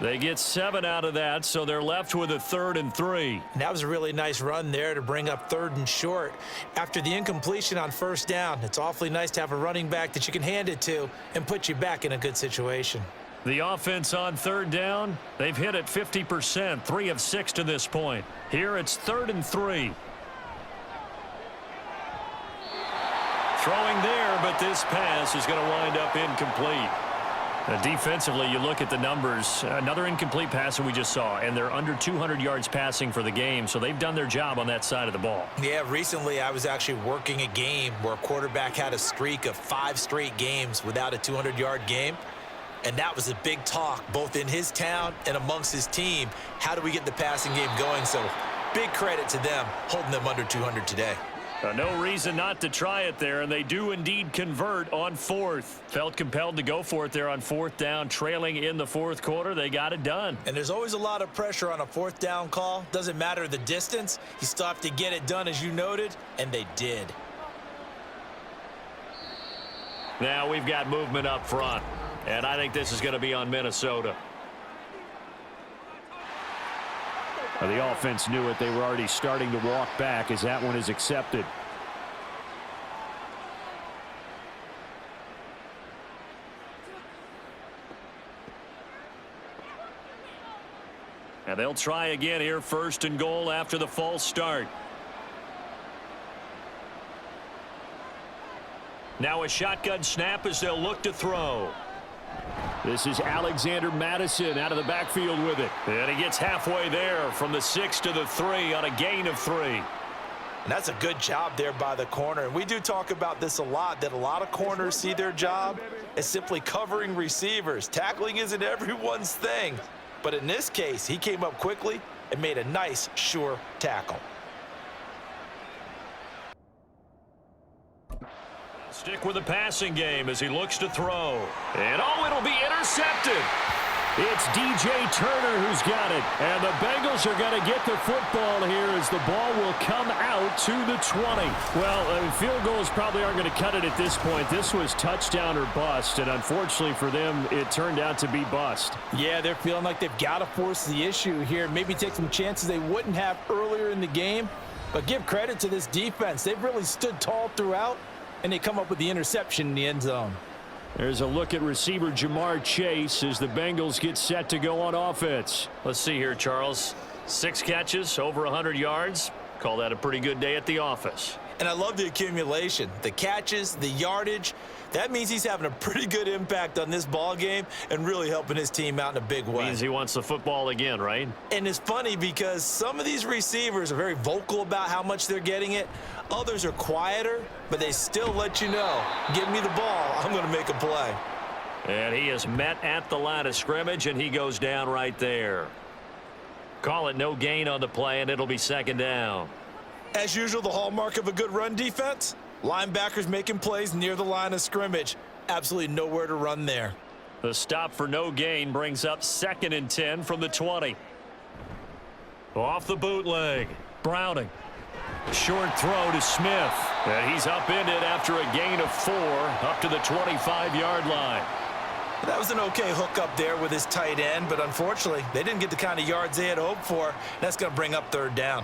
They get 7 out of that, so they're left with a 3rd and 3. And that was a really nice run there to bring up 3rd and short. After the incompletion on first down, it's awfully nice to have a running back that you can hand it to and put you back in a good situation. The offense on 3rd down, they've hit it 50%, 3 of 6 to this point. Here it's 3rd and 3. Throwing there, but this pass is going to wind up incomplete. Defensively, you look at the numbers. Another incomplete pass that we just saw, and they're under 200 yards passing for the game, so they've done their job on that side of the ball. Yeah, recently I was actually working a game where a quarterback had a streak of 5 straight games without a 200-yard game, and that was a big talk both in his town and amongst his team. How do we get the passing game going? So big credit to them holding them under 200 today. No reason not to try it there, and they do indeed convert on 4th. Felt compelled to go for it there on 4th down, trailing in the 4th quarter. They got it done. And there's always a lot of pressure on a 4th down call. Doesn't matter the distance. You still have to get it done, as you noted, and they did. Now we've got movement up front, and I think this is going to be on Minnesota. The offense knew it. They were already starting to walk back as that one is accepted. And they'll try again here, 1st and goal after the false start. Now a shotgun snap as they'll look to throw. This is Alexander Madison out of the backfield with it. And he gets halfway there from the 6 to the 3 on a gain of 3. And that's a good job there by the corner. And we do talk about this a lot, that a lot of corners see their job as simply covering receivers. Tackling isn't everyone's thing. But in this case, he came up quickly and made a nice, sure tackle. Stick with the passing game as he looks to throw. And oh, it'll be intercepted. It's DJ Turner who's got it. And the Bengals are going to get the football here as the ball will come out to the 20. Well, field goals probably aren't going to cut it at this point. This was touchdown or bust, and unfortunately for them, it turned out to be bust. Yeah, they're feeling like they've got to force the issue here. Maybe take some chances they wouldn't have earlier in the game. But give credit to this defense. They've really stood tall throughout, and they come up with the interception in the end zone. There's a look at receiver Jamar Chase as the Bengals get set to go on offense. Let's see here, Charles. 6 catches, over 100 yards. Call that a pretty good day at the office. And I love the accumulation, the catches, the yardage. That means he's having a pretty good impact on this ball game and really helping his team out in a big way. Means he wants the football again, right? And it's funny because some of these receivers are very vocal about how much they're getting it. Others are quieter, but they still let you know, give me the ball, I'm going to make a play. And he is met at the line of scrimmage, and he goes down right there. Call it no gain on the play, and it'll be second down. As usual, the hallmark of a good run defense, linebackers making plays near the line of scrimmage. Absolutely nowhere to run there. The stop for no gain brings up 2nd and 10 from the 20. Off the bootleg, Browning. Short throw to Smith. And he's upended after a gain of 4 up to the 25-yard line. That was an okay hook up there with his tight end, but unfortunately, they didn't get the kind of yards they had hoped for. That's going to bring up 3rd down.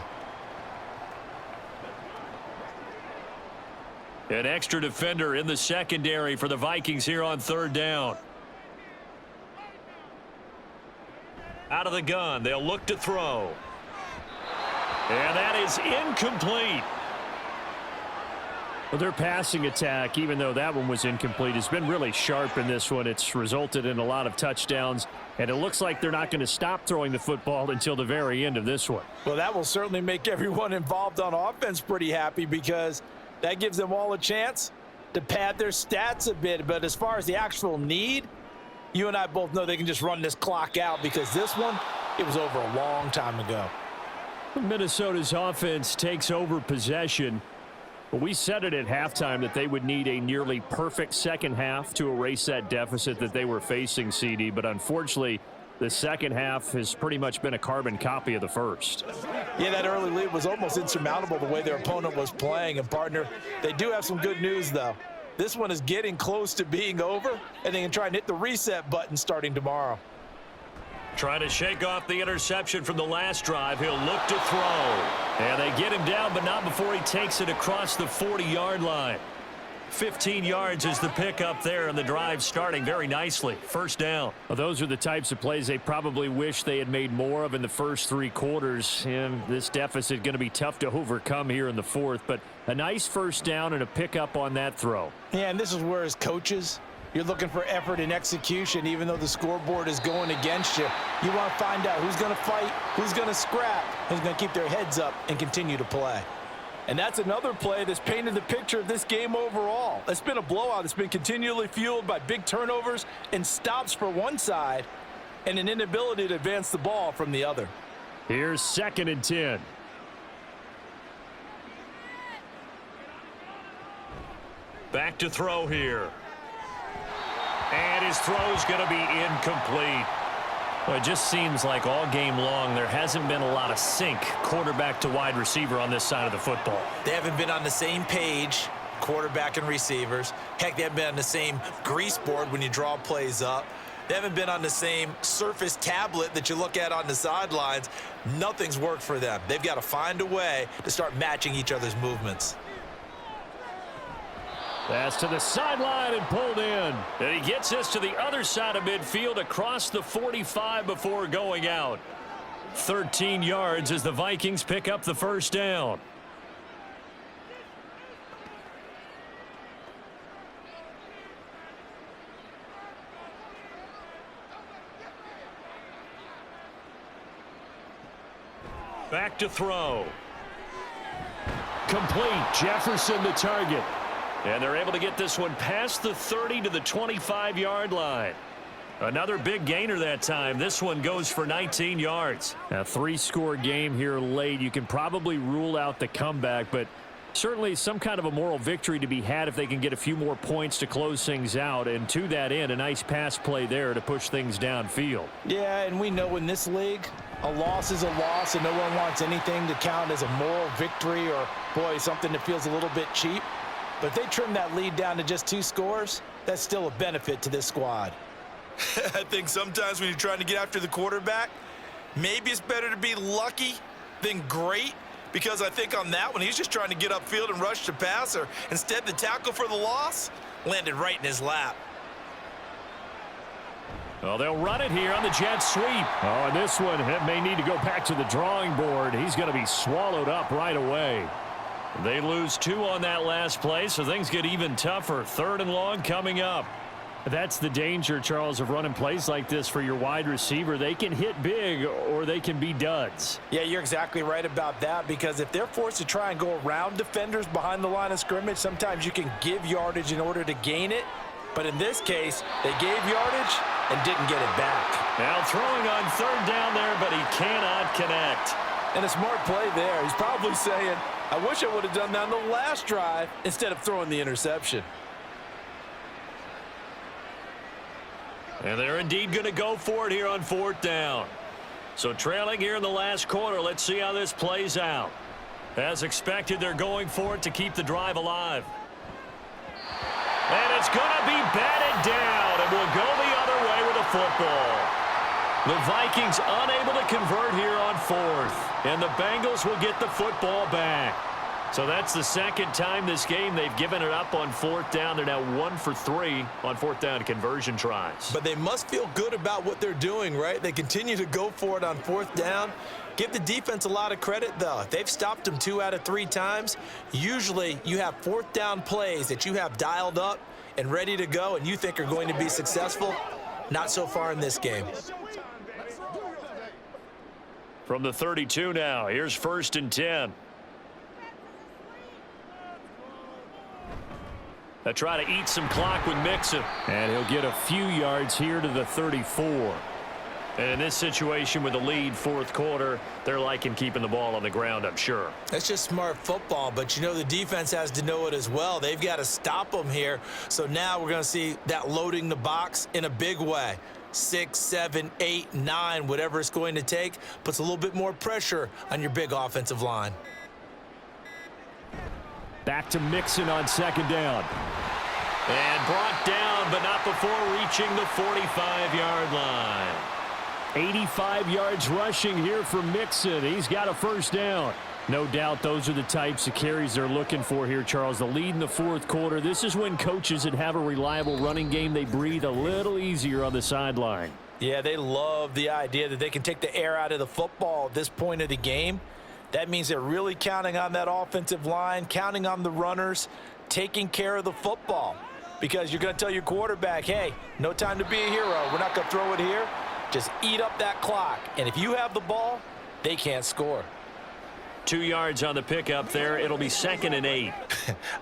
An extra defender in the secondary for the Vikings here on 3rd down. Out of the gun, they'll look to throw. And that is incomplete. Well, their passing attack, even though that one was incomplete, has been really sharp in this one. It's resulted in a lot of touchdowns, and it looks like they're not going to stop throwing the football until the very end of this one. Well, that will certainly make everyone involved on offense pretty happy because that gives them all a chance to pad their stats a bit. But as far as the actual need, you and I both know they can just run this clock out because this one, it was over a long time ago. Minnesota's offense takes over possession. But we said it at halftime that they would need a nearly perfect second half to erase that deficit that they were facing, CD. But unfortunately, the second half has pretty much been a carbon copy of the first. Yeah, that early lead was almost insurmountable the way their opponent was playing. And, partner, they do have some good news, though. This one is getting close to being over, and they can try and hit the reset button starting tomorrow. Trying to shake off the interception from the last drive. He'll look to throw. And they get him down, but not before he takes it across the 40-yard line. 15 yards is the pickup there, and the drive starting very nicely. 1st down. Well, those are the types of plays they probably wish they had made more of in the first 3 quarters. And this deficit going to be tough to overcome here in the 4th. But a nice 1st down and a pickup on that throw. Yeah, and this is where as coaches, you're looking for effort and execution, even though the scoreboard is going against you. You want to find out who's going to fight, who's going to scrap, who's going to keep their heads up and continue to play. And that's another play that's painted the picture of this game overall. It's been a blowout. It's been continually fueled by big turnovers and stops for one side and an inability to advance the ball from the other. Here's 2nd and 10. Back to throw here. And his throw's going to be incomplete. Well, it just seems like all game long there hasn't been a lot of sync quarterback to wide receiver on this side of the football. They haven't been on the same page, quarterback and receivers. Heck, they haven't been on the same grease board when you draw plays up. They haven't been on the same Surface tablet that you look at on the sidelines. Nothing's worked for them. They've got to find a way to start matching each other's movements. Pass to the sideline and pulled in. And he gets us to the other side of midfield across the 45 before going out. 13 yards as the Vikings pick up the 1st down. Back to throw. Complete. Jefferson the target. And they're able to get this one past the 30 to the 25-yard line. Another big gainer that time. This one goes for 19 yards. A 3-score game here late. You can probably rule out the comeback, but Certainly some kind of a moral victory to be had if they can get a few more points to close things out. And to that end, a nice pass play there to push things downfield. Yeah, and we know in this league, a loss is a loss, and no one wants anything to count as a moral victory or, boy, something that feels a little bit cheap. But if they trim that lead down to just 2 scores, that's still a benefit to this squad. I think sometimes when you're trying to get after the quarterback, maybe it's better to be lucky than great, because I think on that one, he's just trying to get upfield and rush the passer. Instead, the tackle for the loss landed right in his lap. Well, they'll run it here on the jet sweep. Oh, and this one may need to go back to the drawing board. He's going to be swallowed up right away. They lose 2 on that last play, so things get even tougher. 3rd and long coming up. That's the danger, Charles, of running plays like this for your wide receiver. They can hit big or they can be duds. Yeah, you're exactly right about that, because if they're forced to try and go around defenders behind the line of scrimmage, sometimes you can give yardage in order to gain it. But in this case, they gave yardage and didn't get it back. Now throwing on 3rd down there, but he cannot connect. And a smart play there. He's probably saying, I wish I would have done that on the last drive instead of throwing the interception. And they're indeed going to go for it here on 4th down. So trailing here in the last quarter, let's see how this plays out. As expected, they're going for it to keep the drive alive. And it's going to be batted down, and will go the other way with the football. The Vikings unable to convert here on 4th, and the Bengals will get the football back. So that's the 2nd time this game they've given it up on 4th down. They're now 1 for 3 on 4th down conversion tries. But they must feel good about what they're doing, right? They continue to go for it on 4th down. Give the defense a lot of credit, though. They've stopped them 2 out of 3 times. Usually you have 4th down plays that you have dialed up and ready to go and you think are going to be successful. Not so far in this game. From the 32 now, here's 1st and 10. They try to eat some clock with Mixon. And he'll get a few yards here to the 34. And in this situation with the lead 4th quarter, they're liking keeping the ball on the ground, I'm sure. That's just smart football, but you know the defense has to know it as well. They've got to stop them here. So now we're going to see that loading the box in a big way. 6, 7, 8, 9, whatever it's going to take, puts a little bit more pressure on your big offensive line. Back to Mixon on 2nd down. And brought down, but not before reaching the 45-yard line. 85 yards rushing here for Mixon. He's got a 1st down. No doubt those are the types of carries they're looking for here, Charles. The lead in the 4th quarter. This is when coaches that have a reliable running game, they breathe a little easier on the sideline. Yeah, they love the idea that they can take the air out of the football at this point of the game. That means they're really counting on that offensive line, counting on the runners, taking care of the football. Because you're going to tell your quarterback, hey, no time to be a hero. We're not going to throw it here. Just eat up that clock. And if you have the ball, they can't score. 2 yards on the pickup there. It'll be 2nd and 8.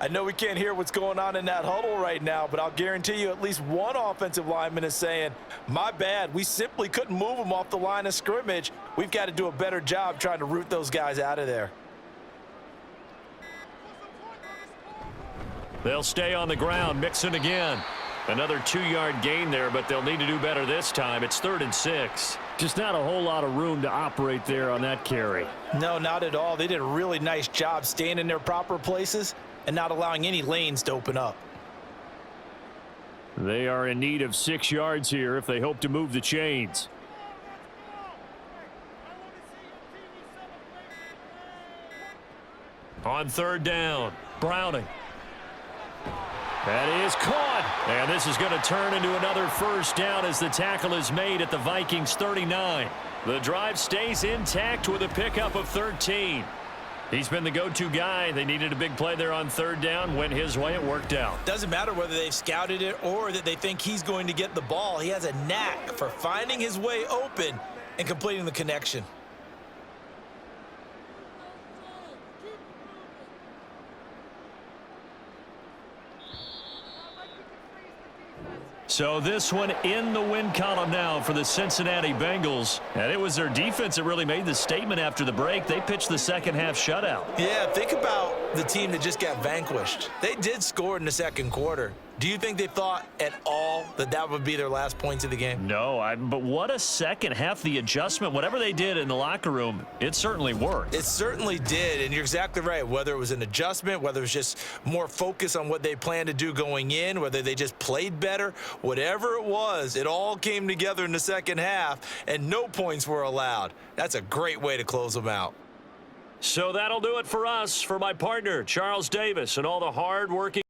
I know we can't hear what's going on in that huddle right now, but I'll guarantee you at least one offensive lineman is saying, my bad, we simply couldn't move them off the line of scrimmage. We've got to do a better job trying to root those guys out of there. They'll stay on the ground. Mixon again. Another 2-yard gain there, but they'll need to do better this time. It's 3rd and 6. Just not a whole lot of room to operate there on that carry. No, not at all. They did a really nice job staying in their proper places and not allowing any lanes to open up. They are in need of 6 yards here if they hope to move the chains. On 3rd down, Browning. That is caught. And this is going to turn into another 1st down as the tackle is made at the Vikings 39. The drive stays intact with a pickup of 13. He's been the go-to guy. They needed a big play there on 3rd down. Went his way. It worked out. Doesn't matter whether they've scouted it or that they think he's going to get the ball. He has a knack for finding his way open and completing the connection. So this one in the win column now for the Cincinnati Bengals. And it was their defense that really made the statement after the break. They pitched the second half shutout. Yeah, think about the team that just got vanquished. They did score in the second quarter. Do you think they thought at all that that would be their last points of the game? No, but what a second half. The adjustment, whatever they did in the locker room, it certainly worked. It certainly did, and you're exactly right. Whether it was an adjustment, whether it was just more focus on what they planned to do going in, whether they just played better, whatever it was, it all came together in the second half, and no points were allowed. That's a great way to close them out. So that'll do it for us. For my partner, Charles Davis, and all the hard-working